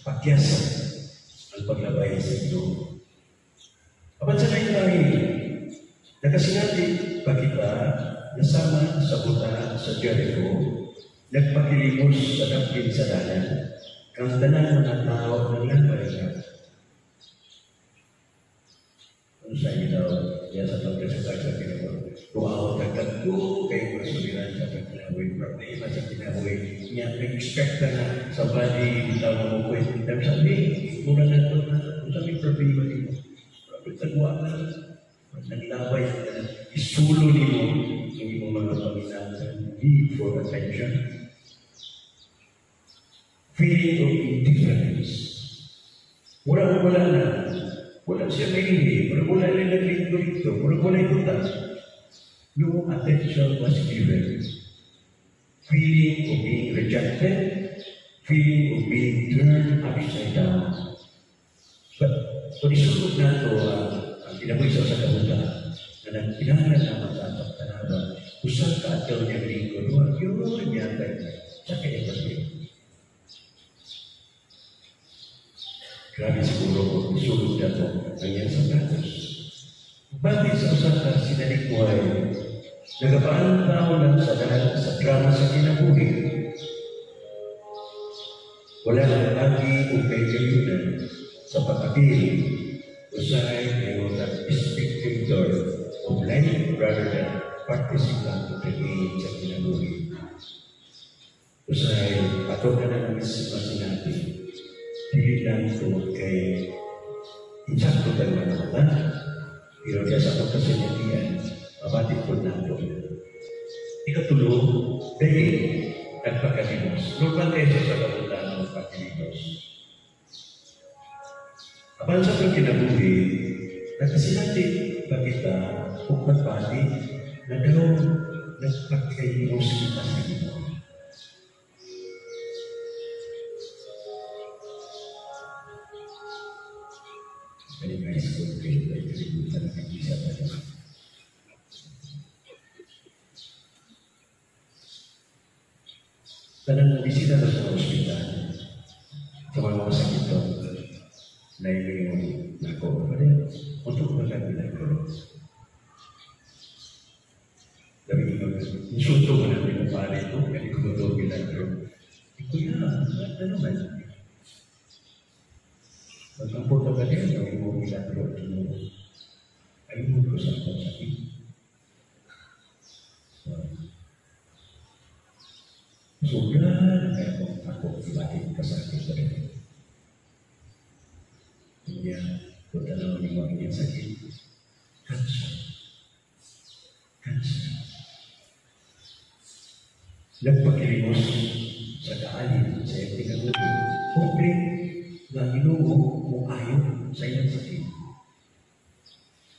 pagyasan ang paglabay sa ito. Apan sa lain-lain, nakasinati pa kita nasama sa buta sa Jericho, nagpakilimos sa dapin sa dalan, kang tanan mga tao ng labay ka. Ano sa inyo daw, yan sa tawag sa kinabuhi. Kung ako tagtagpo, kayo masuliran sa kinabuhi, problema sa kinabuhi. Niya, nag-expect na sa body, bitaw na mo kwento. Tapi sabi, mura na ito na, kung sabi problema nito, problema tagwa na, naglabay na, isulo nito, hindi mo mga paminasan, need for attention. Feeling of indifference. Wala na. Wala siya mahilig. Wala na naglinggo ito. Wala ikutan. No attention was given. Feeling of being rejected. Feeling of being turned upside down. But, kung isulog na ito, ang pinabuisaw sa kabuta, na nagpinahalan na matatap tanaban, usang kaataw niya linggo, yun niya tayo. Sa kanya pag-ibig. Grabe siguro kung isulog na ito ang iyang sapatos. Bakit sa usaka sinalikuhay, nagapaan tao lang sa drama sa kinabuhi. Wala lang lagi o kay kayunan, sa pag-apil, usahay kayo nag-spectator of life rather than participant of the game sa kinabuhi. Usahay, ato ka na sinabi, dili lang ito kay insakto tayo na pero kaya sa pagkasinatian, mabatik po na ito. Ikatulo, dahil nagpagkalinos. Nagpantay sa kapuntaan ng pagkalinos. Apan sa itong kinabuhi, nagkasinati ba kita kung magpati na daw nagpagkalinos kita sa ito. Kaya may school kayo ay kalimutan na nag-isa pa naman. Tanang bisita na sa hospital, sa mga sakit ito, na yung nako, untuk magkabilang ko. Sabi ko, insulto mo natin ang pare ko, kaya ko ito bilang ko. Kuya, ano man? Magkampo ka din, yung mo bilang ko, ayun ko sa akong sakit. Sobrang ako ibahin kasakit sa rin. Kaya, punta na namin mga inyong sakit. Kansa. Nagpakilimos sa kaalin sa iyong tinaguli. Pobre na inuwo mo ayaw sa iyong sakit.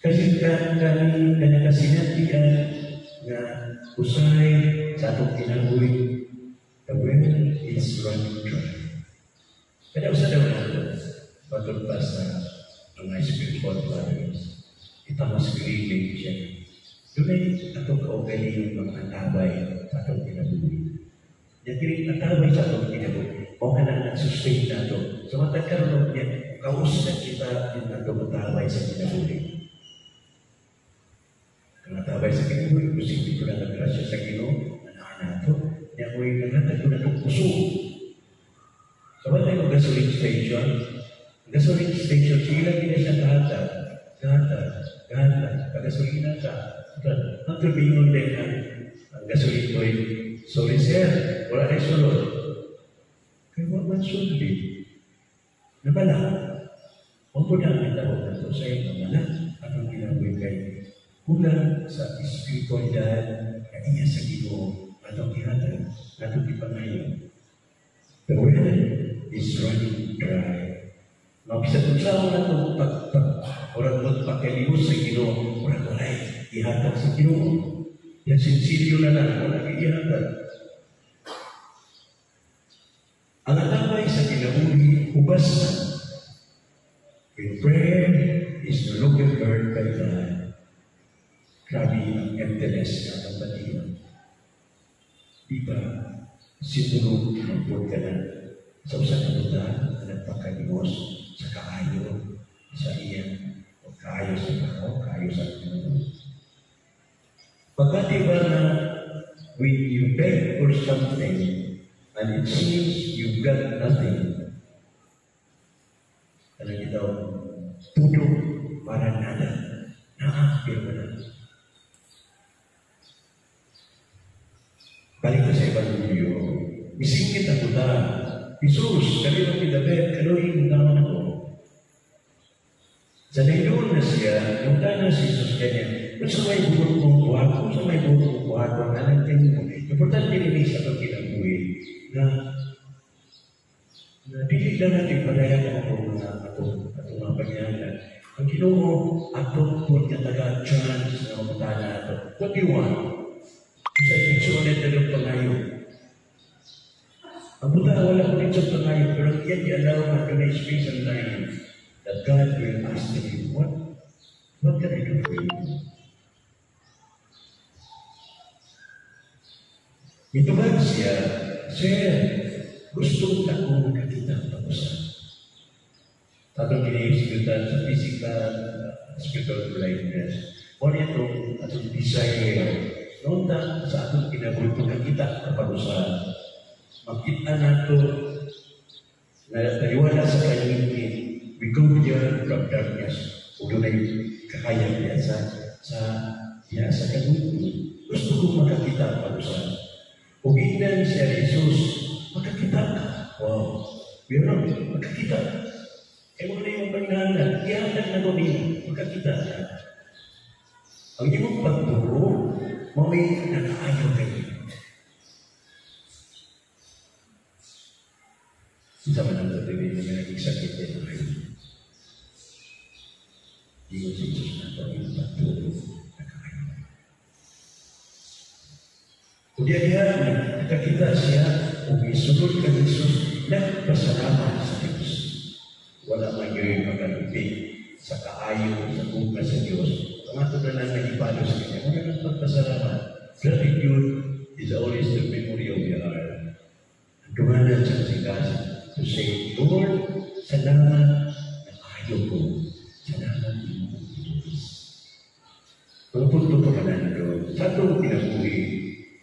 Kasi kanya kasinatian na usay sa atong tinaguli. The well is running dry. Kaya usa daw nato, patulpas na mga spiritual fathers, itamas grieving siya. Doon atong kaugali yung mga atabay sa atong kinabuhi. Yan kini atabay sa atong kinabuhi. O ka na nag-sustain na ito. So matagkaroon niya, kausap kita yung atong atabay sa kinabuhi. Kung atabay sa kinabuhi, posible ko na nag-grasya sa Ginoo, anak nato. Yang ko yung naghatag ko na itong puso. So, wala yung gasoline station. Gasoline station, sila gina siya kahatag. Pag-gasolina ka. Ang turbingon din ang gasoline ko yung, sorry sir, wala na yung sulod. Kaya wala man sulod din. Nabala. Huwag po na ang tawag na ito sa iyo, nabala. At ang ginagawa kayo. Kulang sa espiritualidad, kaya sa Ginoo. Atau kihatan, atau dipangayon. The well is running dry. Now, bisa tunsaw na itong orang mo pagkalimos sa Ginoo, orang walay, ihatan sa Ginoo. Yan sinsilyo na lang, walang ihatan. Ang atabay sa kinabuhi, ubas na. When prayer is no longer heard by God, grabe ang emptiness na ang batiwan. Diba, sinulog ng pagkalan sa usa na buta na nagpakalimos sa kaayo sa iyan o kaayo sa kao, kaayo sa Ginoo. Pagkati ba na when you beg for something and it seems you've got nothing, talagang ito, tudo para nada, naapil mo na. Balik na sa Evangelyo, isingkit ang buta. Jesus, kami ang pinabet, kaluhin mo naman ako. Sa nailun na siya, yung tayo si Jesus kanya, kung sa may buhok mong buhat, kung sa may buhok mong buhat, kung anong tingin mo, importante rin sa itong kinabuhi, na dili lang natin padayan ang atong mga panyalan. Ang Ginoo, atong po niya taga-chance na mabuta na ito. What do you want? Sa picture na ng pangayon. Ang buta wala ko dito sa pangayon, pero yan i-allow na doon yung space and time that God will ask him, what can I do for you? Ito ba siya, Sir, gusto na kong nakita tapusan. Tatong iniisipiltan sa physical, spiritual blindness. O nito, atong desire, noon na sa atong kinabultugan kita kapag usahan. Makita nato na taliwala sa kanyang We go beyond from darkness. Kung doon ay kakayang niya sa kanunod. Gusto kong makakita ang parusahan. Kung inan siya Jesus, makakita ka. Wow. Meron, makakita ka. E mo na yung pagnanan, ihatag na doon makakita ka. Ang iyong pagturo, may nakaayaw kayo. Sa manang tatawin na naging sakit din kayo. Di mo si Jesus na ito yung pagturo, nakaayaw. Kung diya nakakita siya, kung isunod ka Jesus, nagpasalamat sa Diyos. Wala man yung magalupit sa kaayo, sa kuka sa Diyos. Ang ato na lang nagipalo sa kanya. Wala nang pagpasalamat. Gratitude is always the memory of your heart. Ang dumanan sa kasigasan to say, Lord, salamat na ayaw ko. Salamat mo. Mga punto pa ka na nito. Sa itong pinabuhi,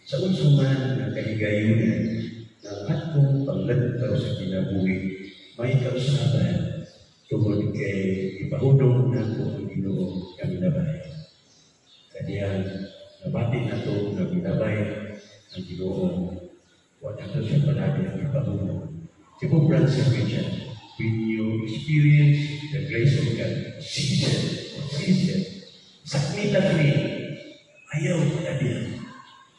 sa unsuman ng kaligayunan ng atong panglantaw sa kinabuhi, may kausaban tungkol kay ipahudong na ito ang Ginoo kami nabay. Kaya nabati na ito na binabay ang Ginoo. Huwag na ito siya palagi ang ipahudong. Si Pope Francis Richard, when you experience the grace of God, season, sakmitan rin, ayaw palabihan.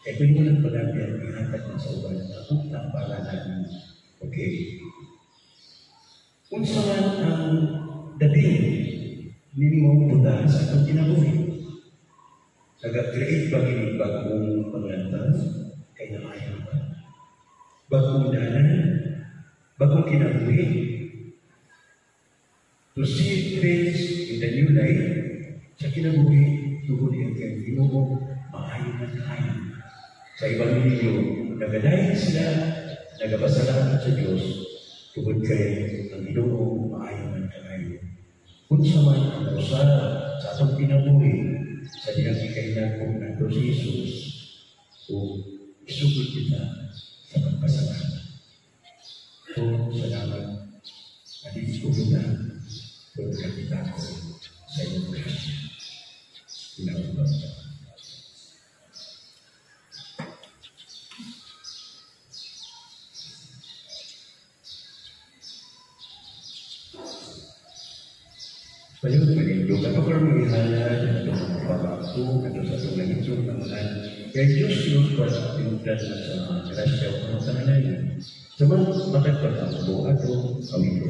Kaya kung mo lang palabihan, ihatag na sa uban na utang para natin. Okay. Kung saan ang dating hindi mo punta sa itong kinabuhi. Nag-create bagong panglantas, kaya ayaw ka. Bagong dalan, bagong kinabuhi. To see things in the new life, sa kinabuhi, tuhod yung kaya Ginoo, maayon at kain. Sa ibang video, nagadayin sila, nagapasalamat sa Diyos, tungkol kay ang Ginoo maayon at kain. Kung sa man ang usa sa atong kinabuhi, sa diyang ikailan ng Diyos Jesus, kung isugod kita sa pagpasalamat. Kung salamat, nandito ko na, kung kakita ko sa iyong grasya. Pinagpapalala. Payun, manindog. Ano ka rin ihala dito sa mga pabakto, ano sa itong nangitsong naman. Kaya Diyos yung pinagdat na sa grasya o mga sananayan. Saman, matagpatang po ato kami ko.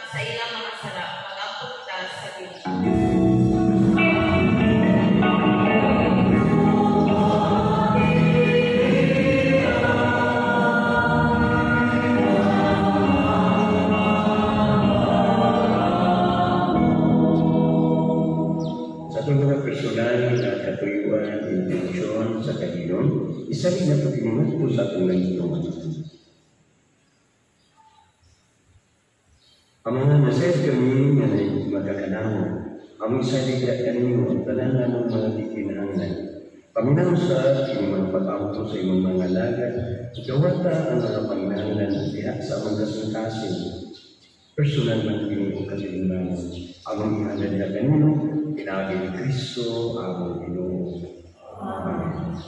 sa ilang mga sala, mag-ampot ka sa isa rin na pagkinunan ko sa unang itungan. Ang mga nasayad kami nga na magkakanamo, aming salita kanino, tanan na ng mga dikinangan. Paminaw sa inyong mga pag-auto sa inyong mga lagat, gawata ang mga panginangan diha sa amang kasungkasin. Personal man kini o kasilingan, amang ihanda diha kanino, pinagi ni Kristo, amang Ginoo. Amen.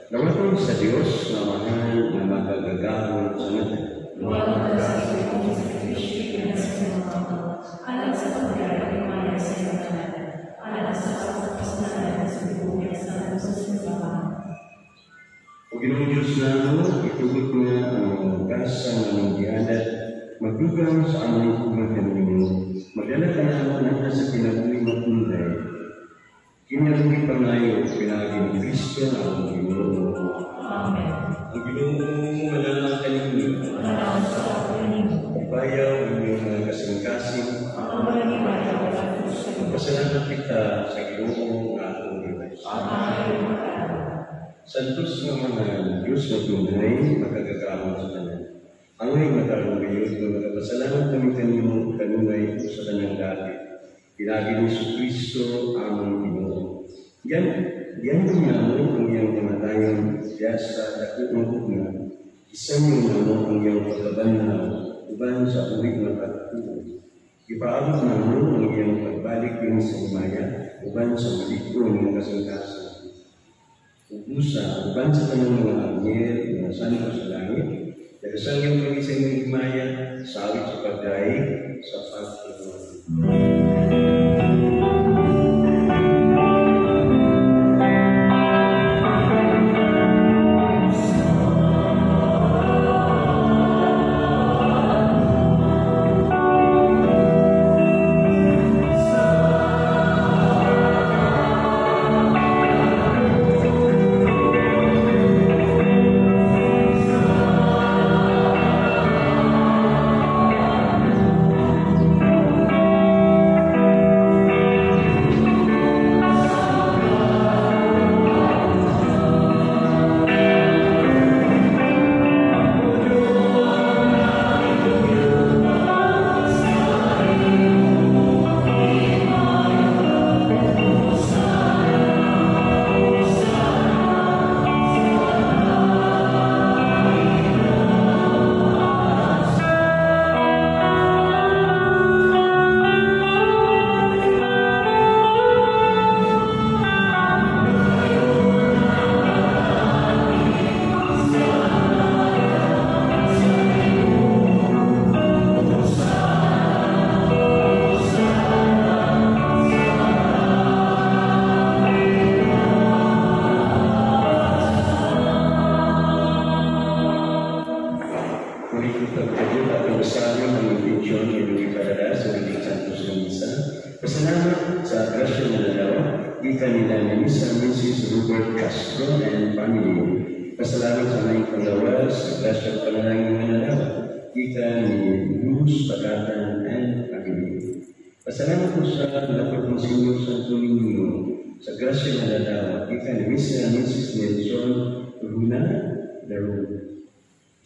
Nawatong sa Diyos na mahal na magagagahon sa natin. Nawatong sa Diyos sa Kristo na sa mga alam sa pagkakaimayan sa iyo natin, alam sa kapasnalan sa buhay sa Panginoon. O Ginoong Diyos namin, itugot nga ang kasa ng giadat, magdugang sa aming kumakanino, magdala ka na sa pinabuhi matunday. Kinalungit pa ngayon, pinagi ni Kristo na ang Ginoo. Amen. Ang Ginoo manalangin ninyo. Manalangin sa Panginoon. Ibaya Nagpasalamat kita sa Ginoo nga atong Diyos. Santos nga mga Diyos na tunay, makagagahon sa tanan. Angay matarong ngayon, kung nagpasalamat kami kanino kanunay sa tanang dati. Pinagi ni Kristo among Ginoo. Diyan mo namo ang iyang kamatayon diya sa dakong tugma. Isang mo namo ang iyang pagkabanaw uban sa uwig na pagtuo. Ipaabot namo ang iyang pagbalik din sa umaya uban sa malikon ng kasangkasan. Ubusa uban sa tanang mga anghel na santo sa langit. Dagasal yung pagising ng himaya sa awit sa pagdaig sa pagtuo.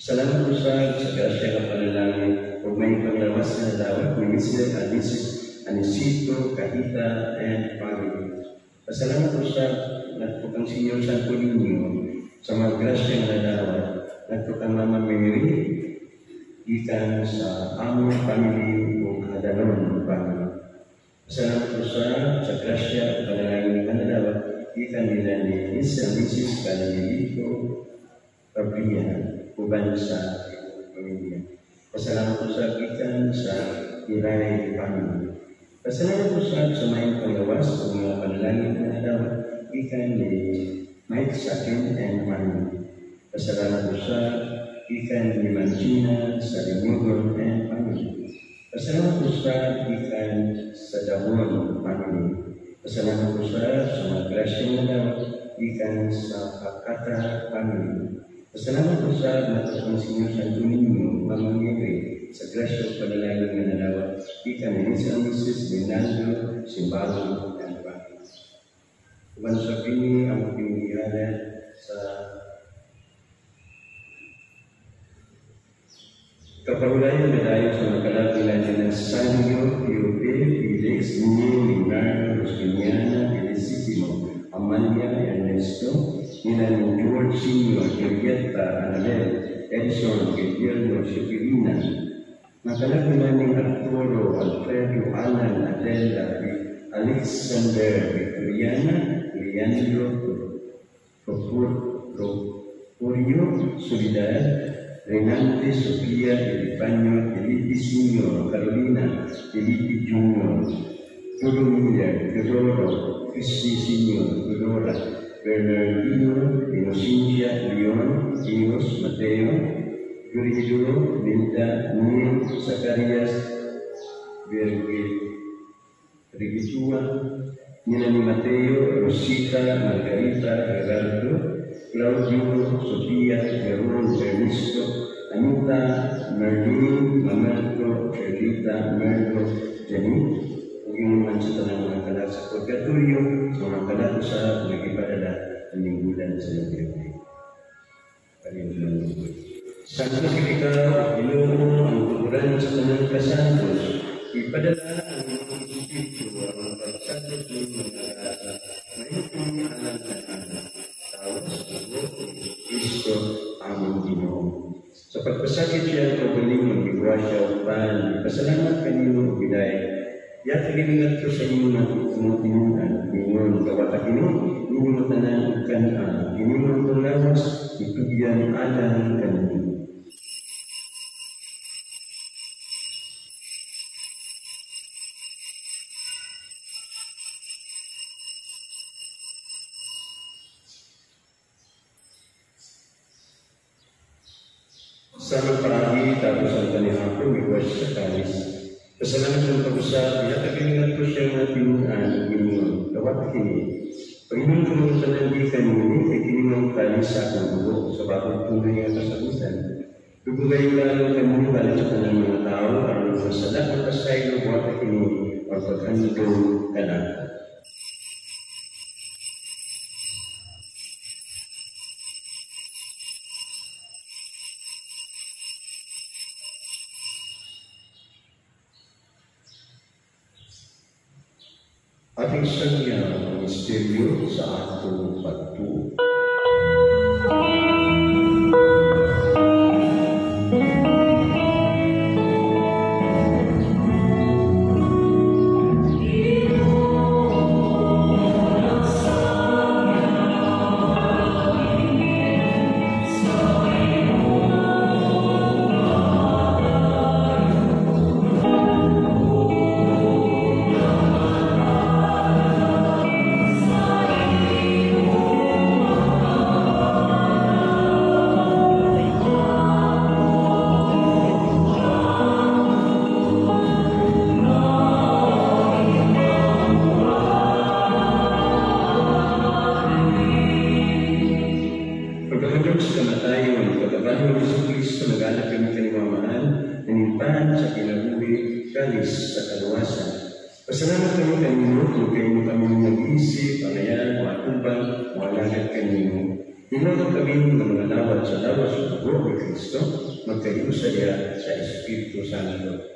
Salamat po sa grasya ng panalangin o may panglawas na dawat ni Mr. Anisito, Kahita, and family. Pasalamat po sa nagpukang Senyor Santo Niño sa mga grasya na dawat nagpukang Mama Mary ikan sa among family o Kadalon family. Pasalamat po sa grasya o panalangin ng dawat ikan nila ni Mr. and Mrs. Canelito Fabriana uban sa pamilya. Pasalamat po sa ikan sa Iray family. Pasalamat po sa may panglawas o mga panalangin na dawat ikan ni Mike Sakin and family. Pasalamat po sa ikan ni Mancina sa Limugon and family. Pasalamat po sa ikan sa Dabon family. Pasalamat po sa mga grasya na dawat ikan sa Akata family. Pasalamat po sa natapang Senyor Santo Niño, Mama Mary, sa grasya o panalangin na nalawat, ikan ni Mrs. Bernardo, Simbalo, and Bakit. Uban sa pini, ang pinigiralan sa kapahulayan na tayo sa makalapilan ng Sanyo, Piope, Felix, Nino, Leonardo, Rosiniana, Felicissimo, Amalia, Ernesto, nila ni George Sr., Julieta, Annabel, Edson, Guillermo, Shepirina, nakalapilan ni Arturo, Alfredo, Alan, Adela, Alexander, Victoriana, Leandro, Profurio, Solidad, Renante, Sofía, Elifanio, Felipe Sr., Carolina, Felipe Jr., Todo Miller, Teodoro, Cristi Sr., Teodora, Bernardino, Inocencia, Leon, Inos, Mateo, Virgilio, Linda, Nil, Zacarias, Virgitua, Nina ni Mateo, Rosita, Margarita, Gerardo, Claudio, Sofía, Jerón, Ernesto, Anita, Marlene, Mamarco, Erlita, Merlo, Janine, pag-inuman sa tanang mga kalat sa purgatorio, sa mga kalat sa nag-ipadala ng linggulan sa Nobyembre. Palimutan mo. Santos ikaw, Ginoo, ang tuguran sa tanang kasantos, ipadala ang iyong Espiritu ang pagsantos ng mga asa, na iyong alam na anak, tao sa Kristo, aming Ginoo. Sa pagpasakit siya ang pagaling ng bigwasya o pan, pasalamat kanino o biday. Yat kagilingat ko sa inyo na mga tinunan, mingon, kawata kino, mingon tanan kanan, mingon panglawas, itugyan alang kanino. Sama paragi tapos ang kanilang pumigwas sa kalis. Pasalamat ng pag-usap, pinatagilingan ko siya ng tinunan, mingon, kawat kini. Panginoon kumusta ng di kanini, ay kiningang kalis sa aking dugo, sa bakit tunay ang kasagutan. Dugugay lalo kanini balik sa kanang mga tao, para sa lahat ng kasaylo, kawat kini, o paghandong kanan. Ating sanya ang misteryo sa atong pagtuo. Pasalamat kami kanino kung kayo kami nag-iisip, panayan, makatubang, malagad kanino. Hinunod kami ng mga lawat sa lawas ng buho ni Kristo, magkayo sa iya sa Espiritu Santo.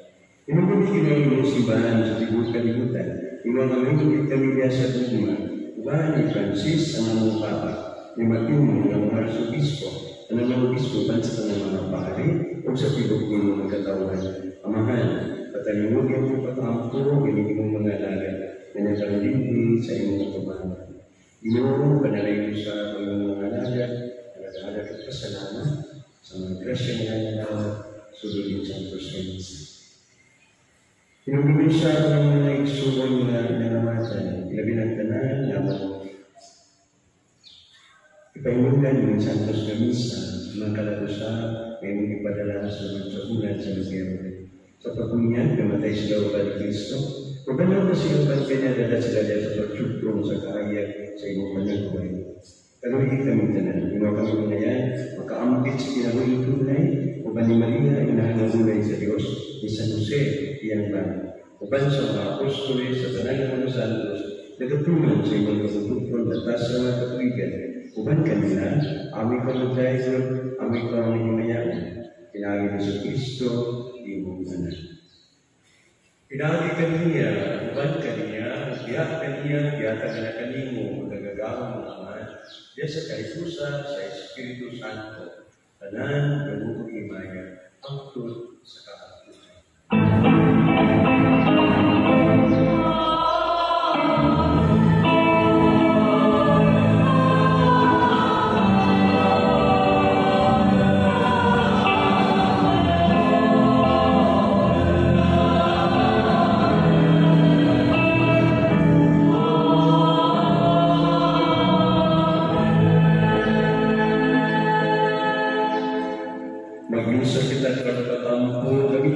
Hinunod kami ng simbahan sa tibok kalibutan, hinunod kami kami sa Duma, Juan ni Francis ang among Papa, ni Matthew ng mga Arsobispo, ang mga Obispo bansa ng mga pari, o sa tibok ng mga katawan, amahan, patalimod yung pagpatampo, ganyan mga lagat na nakalibin sa inyong kabahan. Ginoo, panalay ko sa mga lagat, nag-aalat at pasalamat sa mga grasya niya na sululin sa prosperity. Pinagulong siya ng mga iksulong na naramatan, ilabi ng tanan, naman ipahimugan ng Santos na Misa, mga kaladusa, ngayong ipadala sa bulan sa Nobyembre. Sa pagpunyan, namatay sila upang Kristo. Pagkanaw na sila upang pinadala sila sa pagsyukrong sa kaayag sa ibang managaway. Kaluhin kami tanan, ginawa kami na yan, makaambit sa kinahuling tunay, upang ni Maria, inahanagulay sa Diyos, ni San Jose, iyang bang. Upang sa mga apostoles sa tanan ng mga santos, nagatulan sa ibang kabutupon at tasa mga katuigan, upang kanila, aming kamagdayon, aming panghimayan, pinagin sa Kristo, ibong anak. Pinagi kaniya, uban kaniya, biyak kaniya, biyata ka na kanimo, magagagawang mga aman, diya sa kaisusa, sa Espiritu Santo, tanan, gabutong imaya, angtod sa kaatusan. Magmisa kita kepada tamu kami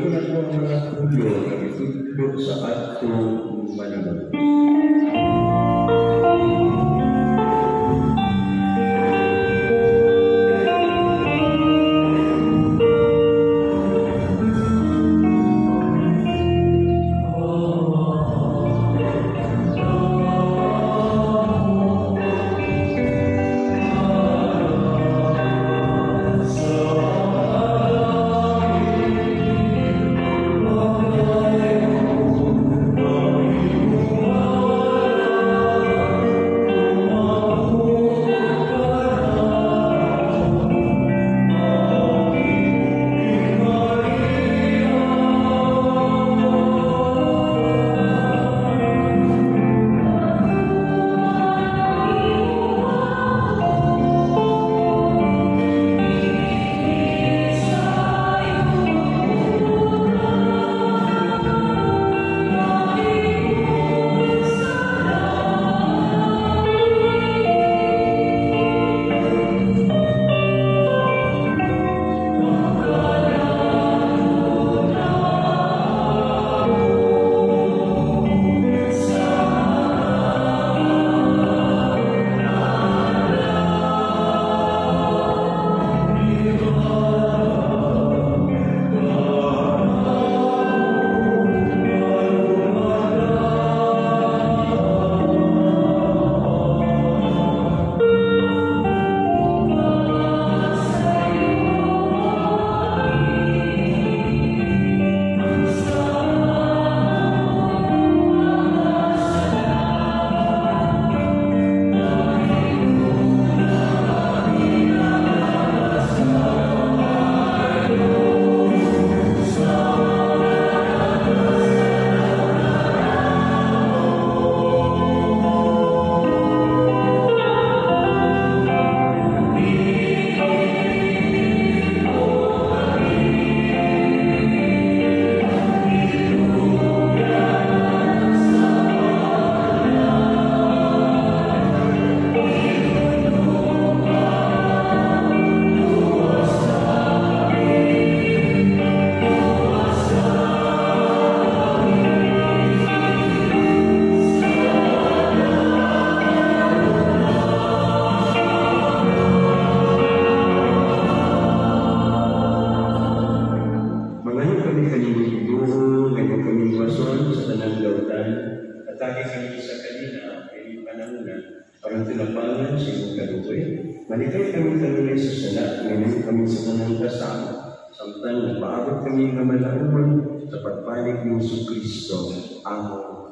imong kaluoy. Malikay kami kanunay sa sala, ngayon kami sa kanang kasama. Samtang nagpaabot kami ng malauman sa pagbalik ng Kristo ang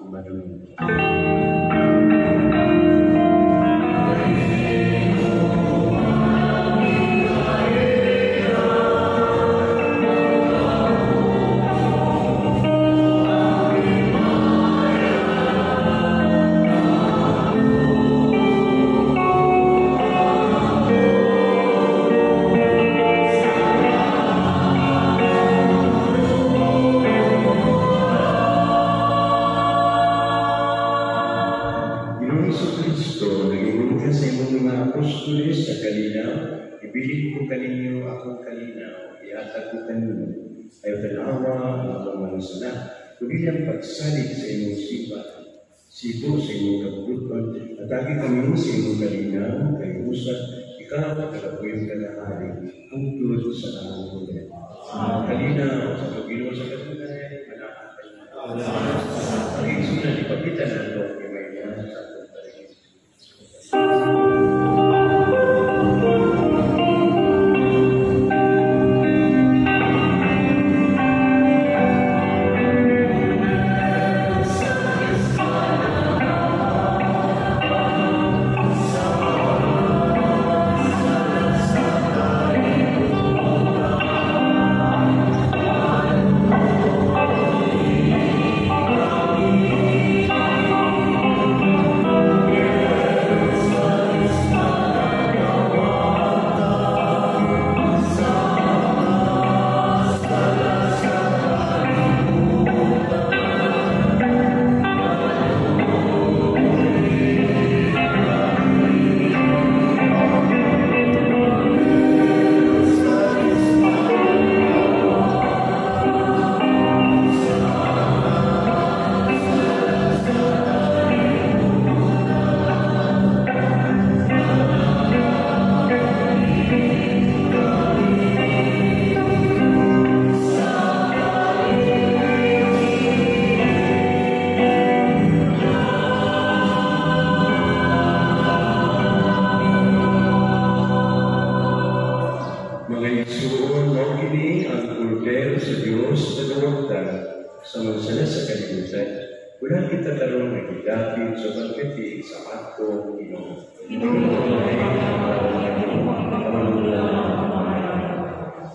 manunod. Kulilang pagsalig sa inyong simbahan, sibo sa inyong kabulutan, at agi kami sa inyong kalinaw, kayusan, ikaw at kalapuyong kalahari, tungkol sa among kulit. Kalinaw sa pagilo sa katunay, manakatan na. Pag-iisunan, ipakita na ito, may niya sa atong paligid.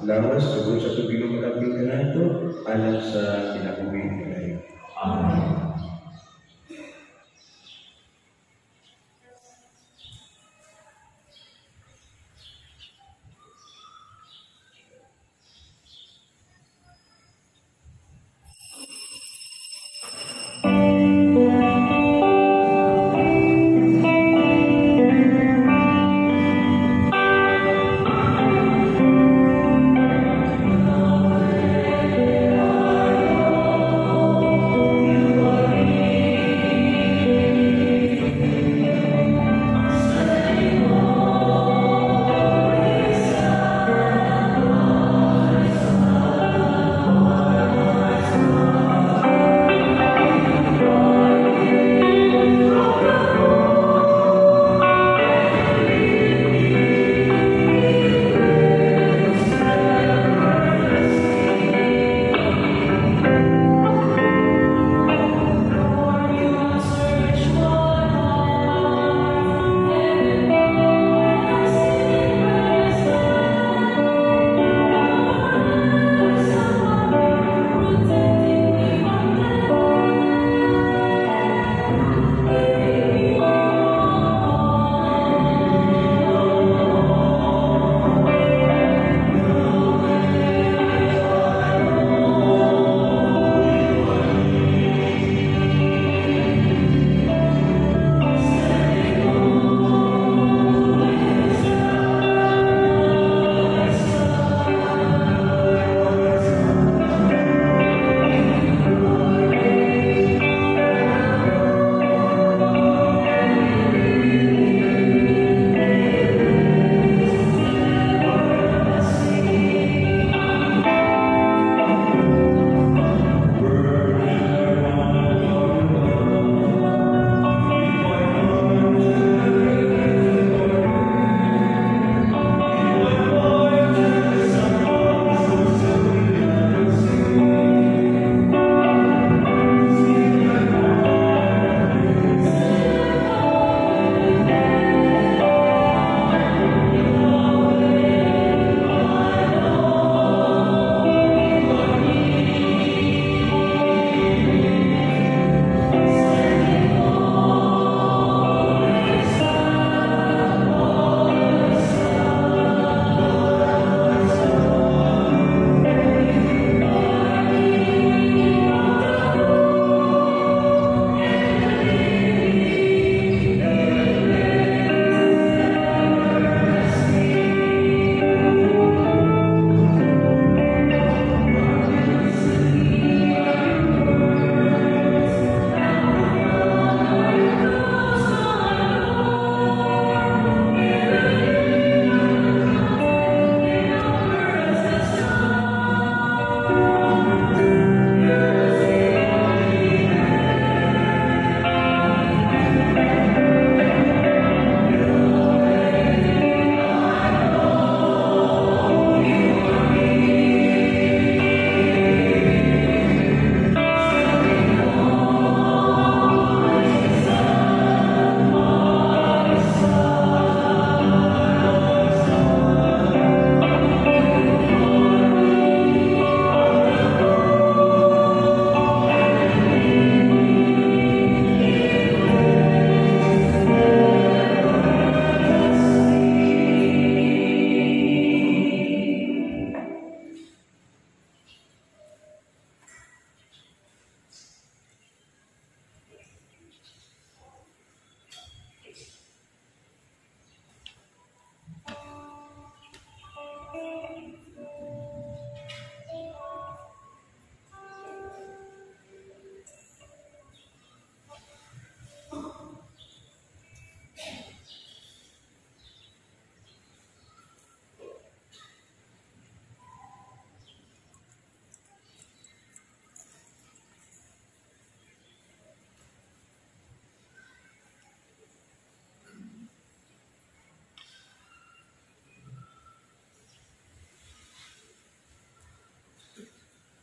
Lawas tungkol sa tubig ng maraming kanato, alam sa pinakuwi nila. Amen. Oh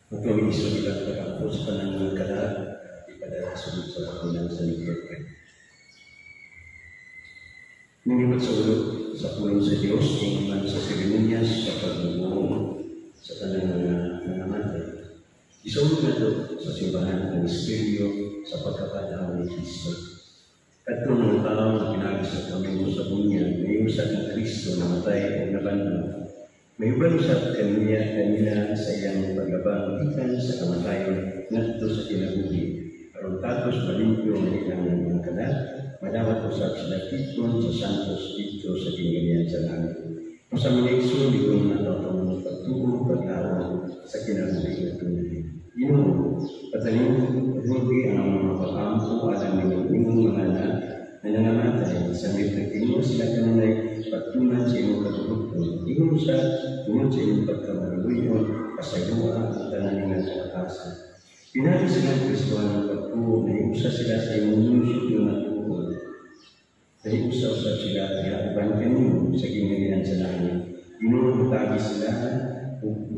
Ang gawin iso nila pag-ako sa panangang kalat, ipadala sunod sa kakulang sa ligay. Niniwat sa ulo sa pulang sa Diyos, tingnan sa seremonyas sa pagbubuong sa panangang nangamatay. Isulog na ito sa simbahan ng Espiriyo sa pagkakataon ni Kristo. At kung mga tao na pinagis sa kami sa bunya, may usap ng Kristo na matay o nabanlo, may umusap kanila sa iyang paglabang ikan sa kamatayon ngadto sa kinabuhi. Aron tapos malimpyo ang ilang mga kalat, madawat usap sila tipon sa santos dito sa pinilihan sa langit. Kung sa mga iso, di ko natotong pagtubo paglawan sa kinabuhi na tunay. Ginoo, patalim, patuloy ang mga pakampo alam ng mga anak na nangamatay sa may pagtino sila kanunay pagtunan sa iyong katulog. Ingon siya, tungod sa iyong pagkamaluyon, kasagua at tanan ng kalakasan. Pinali sila ng Kristo ng pagtuo, naiusa sila sa iyong munisip ng natuhod. Naiusa-usap sila, kaya uban kanino sa ginilihan sa langit. Inuutagi sila,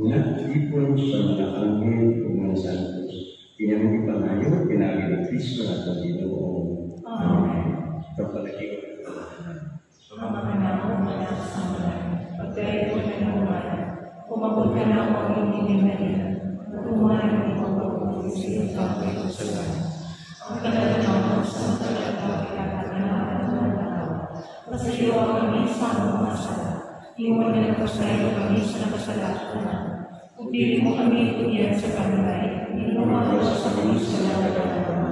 nga ipon sa mga anghel o mga santos. Pinamang ipangayo, pinagi ng Kristo at ang Ginoo. Amen. Kapalagi mga panahon na nasa mga pagkain mo na naman, umabot ka na ako ang inimalihan, tumahan mo ang pag-uusip sa aking kasalanan. Ang kadalanan mo sa talaga pinagkakanahan ng tao, kasi iyo ang kami sa mga masala. Iwan na nagpasayo kami sa nakasalanan. Kung dili mo kami ituyan sa kanilay, inumakas sa kami sa nalalaman.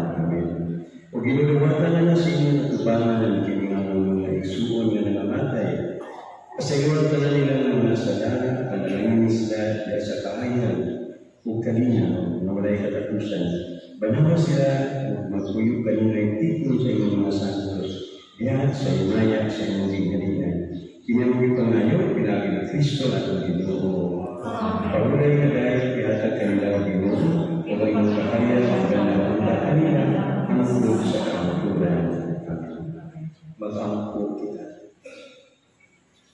O ginuluwatan na sa inyong natubangan ng kiningang mga isuon na nangamatay. Kasayuan ka na nila ng mga salamat, panalangin sila dahil sa kahayan o kalina na walay katapusan. Banawa sila o magpuyog kanila yung tipon sa inyong mga santos. Diyan sa imaya sa inyong ginalinan. Kinamagin pa ngayon, pinagin ng Kristo at ang Ginoo. Paulay na dahil ihatag kanila ang Ginoo o ang inyong kahayan at ganawang kanila ang tulog sa kamaturan. Mag-angko kita.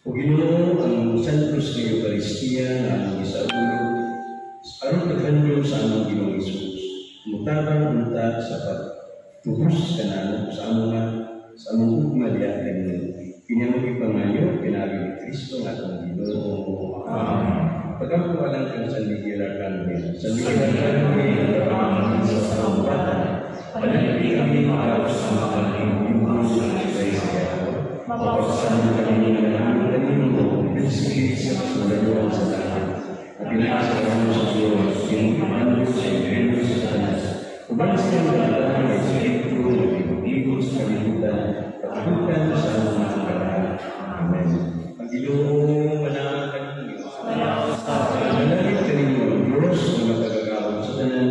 O Ginoo, ang santos ng Eucharistia na among isaulo, aron paghandog sa among Ginoong Hesus. Mutabang unta sa pagtubos kanano sa among ugma diya kanino. Kinyamang ipangayo, pinagi ni Kristo nga itong Ginoo. Amen. Pagkakuwalan kang sandigira kami, sandigira kami, ang sa pangwatan, panalipin kami makalaw sa mga kalimimong sa Ecclesia. Mapapasan kami ng namin kanino, pinsigit sa kasulaluan sa langit. At pinakasalan sa Diyos, pinagpapandog sa Evangelio sa Tanas. Ubalas ka ng dalang ay sikito na pinag-ibig sa kalimutan, pagkakutan sa mga kalaan. Amen. Ang Ginoo, manang kanino. Manangit kanino, Diyos, na matagagawang sa tanan,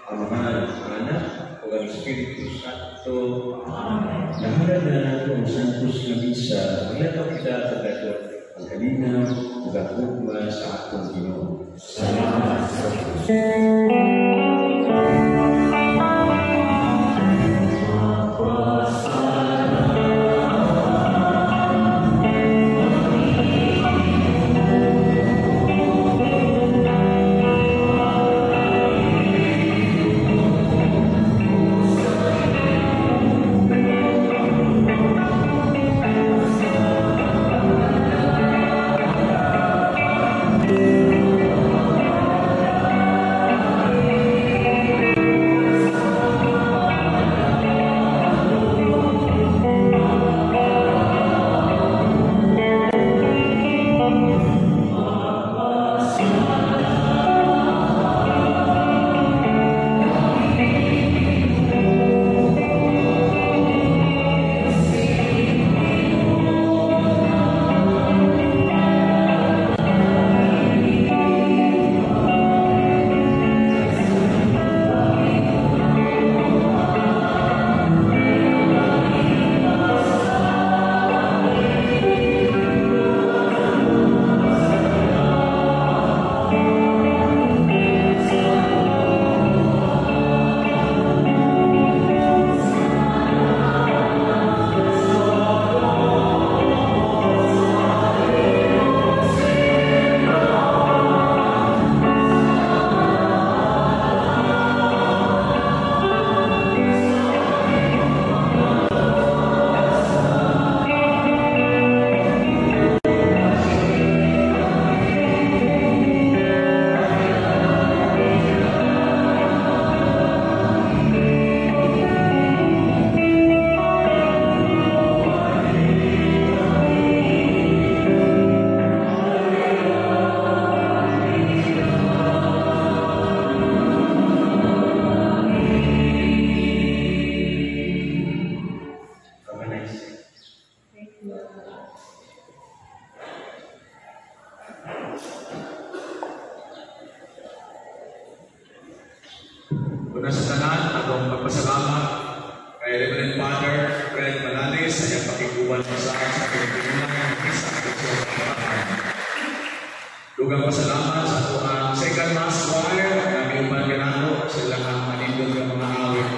ang mahal, anak, o ang Espiritu Santo. Amen. Naharap na nato ang Santos na Misa, maglato kita pagdagot ang kalinaw, pagkakugma sa atong Ginoo. Salamat sa Diyos. Una sa tanan, atong magpasalamat kay Reverend Father Fred Malanes sa iyang pakikuban sa pinagpinunan ng isang Aksyon sa Paraan. Dugang pasalamat sa atong second mass choir na miuban ganado sa ilang manindog ng mga awit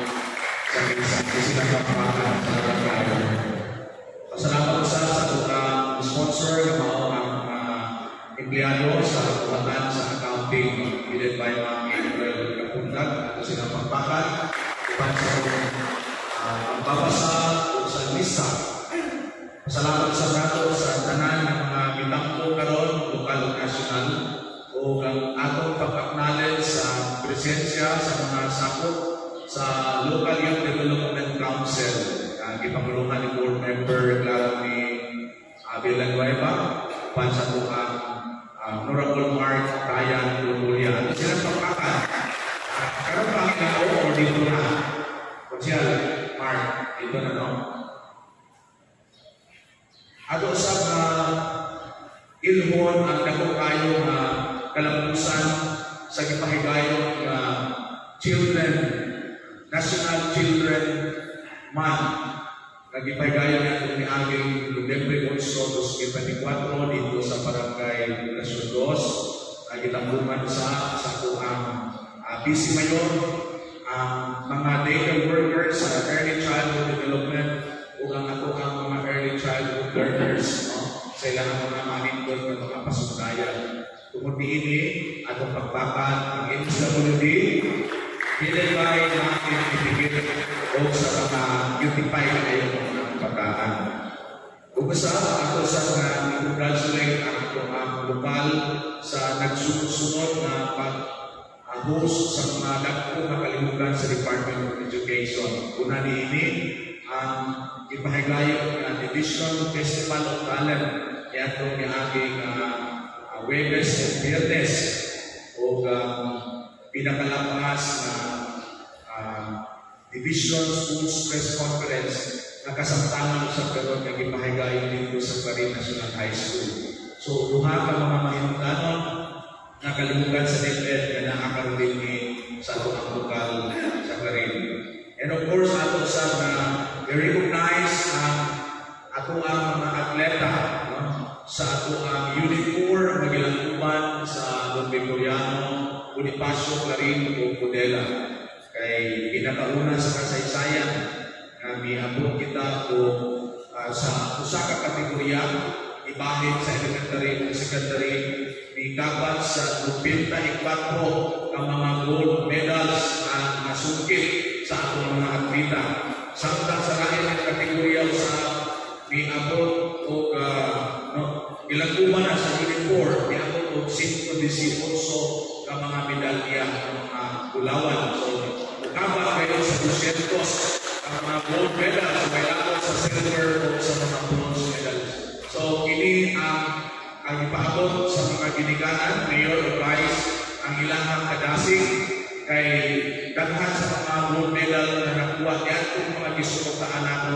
sa isang silang kapamakan sa barangay. Pasalamat sa atong sponsor na mga empleyado sa kumatan sa accounting led by Ma'am April Kapundag at silang pagpakan upan sa ang babasa o sa misa. Pasalamat sa nato sa tanan ng mga bitangko karon lokal ug nasyonal o ang atong pag-acknowledge sa presensya sa mga sakop sa Local Youth Development Council. Gipangulungan ni Board Member Clara ni Villanueva upan sa tukang Honorable Mark Ryan Lumulia. Ito silang pagpakan. Karoon pa ang tao o dito na? Konsyal, Mark, dito na, no? Ato sa ilmon ang dako kayo na kalampusan sa gipahigayon na Children, National Children Month. Nagipahigayon na itong niaging Nobyembre 8, 2024 dito sa Barangay Lasyon 2. Nagitambungan sa kuhang PC Mayor, ang mga daycare workers sa early childhood development o ang ato ang mga early childhood learners, no? Sa ilang mga manindot ng mga pasundayan. Tungkol ini atong pagpakan ang MSWD, hinilay na pinipigil o sa mga beautify na kayo ng pagkaan. Ugasa ako sa mga congratulate ang lokal sa nagsusunod na pag-host sa mga dagko na kalimutan sa Department of Education. Una ni ini ang ipahigayon na Division Festival of Talent yatong niaging Webes at Viernes o pinakalapas na Division Schools Press Conference na kasamtangan sa karon nga gipahigayon dito sa Clarin National High School. So duha ka mga mahinungdanon na kalimutan sa DepEd na nakakaroon din sa atong lokal sa Clarin. And of course ato sa na i-recognize ang ato ang mga atleta, no? Sa ato ang Unit 4 na gilangkuban sa Don Victoriano, Bonifacio, Clarin o Cudela. Kay pinakauna sa kasaysayan na miabot kita o sa usa ka kategorya ibahid sa elementary ug secondary mikabat sa 24 ang mga gold medals ang nasungkit sa atong mga atleta. Samtang sa lain ng kategorya sa miabot o ilangkuban na sa Unit 4 miabot o 118 ka mga medalya ng mga gulawan. So kaba kayo sa 200 ang mga gold medals sa kailangan sa silver o sa mga bronze medals. So ini ang ipaabot sa mga ginikanan, mayor o vice, ang ilang kadasig kay daghan sa mga gold medal na nakuha yan kung mga gisukutaan ako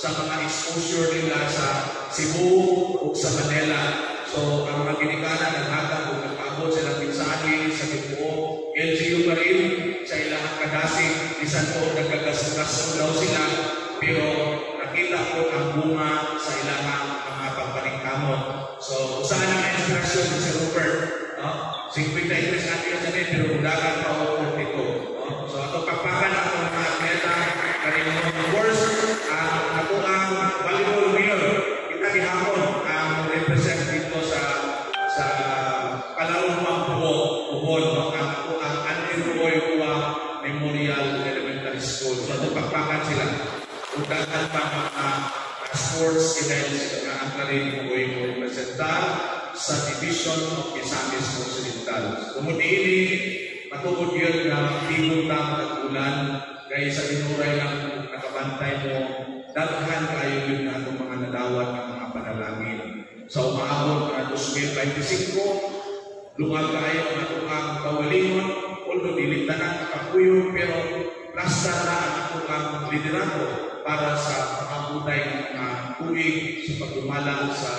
sa mga exposure nila sa Cebu o sa Manila. So ang mga ginikanan naghatag o nagpaabot silang mensahe sa Cebu, LGU pa rin sa ilang kadasig, isan po nagkagasungasun daw sila, pero nakita ko ang bunga sa ilang mga pagpaningkamot. So saan ang inspirasyon si Robert? 53 natin yan dyan pero udagan pa ako kung ito. So ito pagpakan ako ng mga atleta, kanina of course, ako ang volleyball mayor. Kita gihapon ang represent dito sa Kalaumpang Puhon. Ako ang Antiroy Pua Memorial Elementary School. So ito pagpakan sila. Udagan pa mga sports events na ang Clarin ko representar sa Division of Misamis Occidental. Kumuti ini, matugod yun na tingong tang tag-ulan kaya sa inuray ng nakabantay mo, daghan kayo yun na itong mga nadawat ng mga panalangin. Sa umaabot na 2025, lumag kayo na itong ang kawalingon, although diligtanan kapuyo, pero plasta na ang itong ang liderato para sa pangabutay ng mga tuig sa pagdumala sa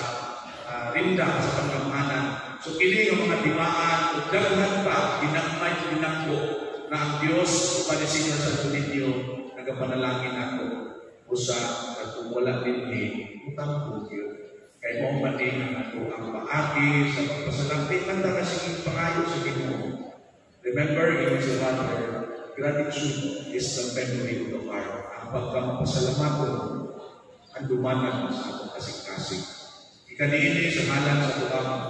rinda sa pangamahanan. So kini ang mga timaan ug daghan pa ginagmay na ang Dios panisinyo sa tulinyo nagapanalangin ako usa kung wala dinhi utang ko kay mo man din ang ato ang paagi sa pagpasalamit man ta sige pangayo sa Ginoo. Remember in his water, gratitude is the memory of the heart. Ang pagpapasalamat ang dumanan sa atong kasing-kasing. Ikaniini sa halang sa tuwang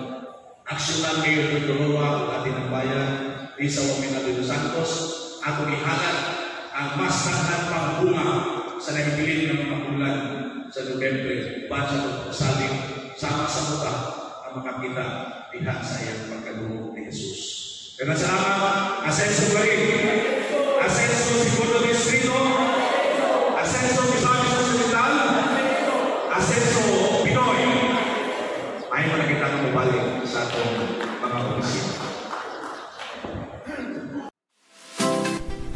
aksyonan ngayon ng Dolowa o atin ang bayan di sa Wamena de los Santos, atong ihalan ang mas tanang pangbunga sa nahibilin ng mga bulan sa Nobyembre basa ng pagsaling sama sa muta ang makakita diha sa iyang pagkaluhog ni Jesus. Kaya salamat, Asenso Clarín, Asenso Segundo Distrito, Asenso Misamis Occidental, Asenso Pinoy. Ay manakita ng mabalik sa atong mga opisina.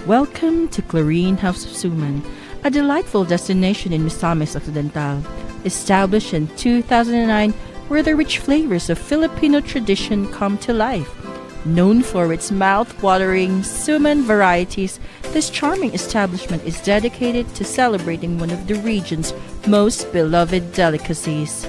Welcome to Clarine House of Suman, a delightful destination in Misamis Occidental, established in 2009 where the rich flavors of Filipino tradition come to life. Known for its mouth-watering suman varieties, this charming establishment is dedicated to celebrating one of the region's most beloved delicacies.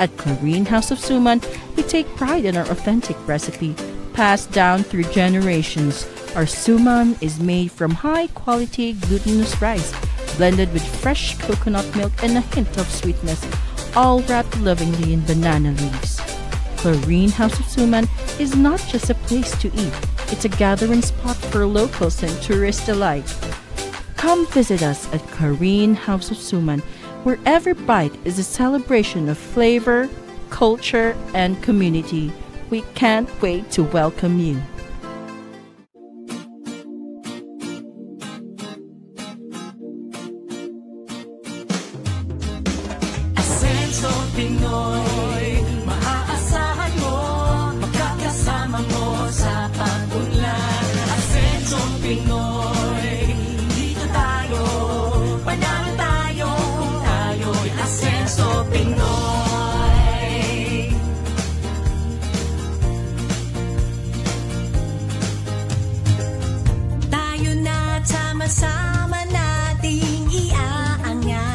At Clarine House of Suman, we take pride in our authentic recipe, passed down through generations. Our suman is made from high-quality glutinous rice, blended with fresh coconut milk and a hint of sweetness, all wrapped lovingly in banana leaves. Clarine House of Suman is not just a place to eat, it's a gathering spot for locals and tourists alike. Come visit us at Clarine House of Suman, where every bite is a celebration of flavor, culture, and community. We can't wait to welcome you. Asenso Pinoy, maaasahan mo, magkakasama mo sa pag-unlad. Asenso Pinoy, dito tayo, panalo tayo, kung tayo'y Asenso Pinoy. Tayo na sama-sama nating iaangat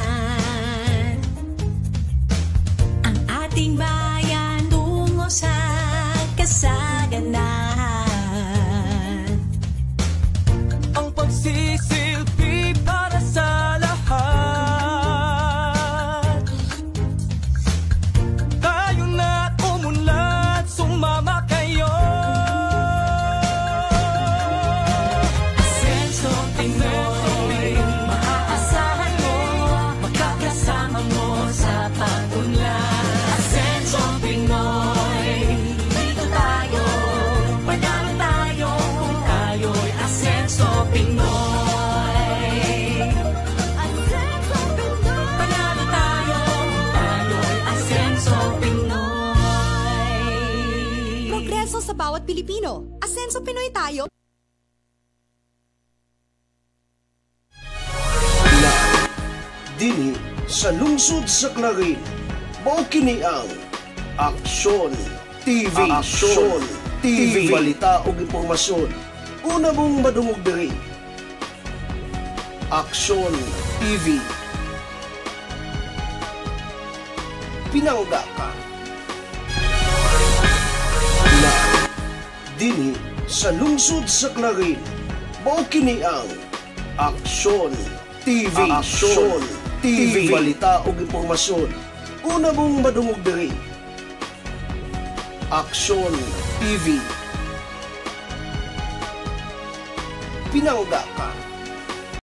ang ating bayan tungo sa kasaganahan. Ang pagsisilbi para sa lahat. Tayo na umunlad, sumama kayo. Asenso Pinoy, maaasahan mo, magkakasama mo sa pag-unlad. Asenso Pinoy, dito tayo, panalo tayo, kung tayo'y Asenso Pinoy. Asenso Pinoy, panalo tayo, kung tayo'y Asenso Pinoy. Progreso sa bawat Pilipino. Asenso Pinoy tayo. Dini sa lungsod sa Clarine, mao kini ang Aksyon TV. Aksyon TV. Balita ug impormasyon. Una mong madungog diri. Aksyon TV. Pinangga ka. Dini sa lungsod sa Clarine, mao kini ang Aksyon TV. Aksyon TV. Balita ug impormasyon. Una mong madungog diri. Aksyon TV. Pinangga ka.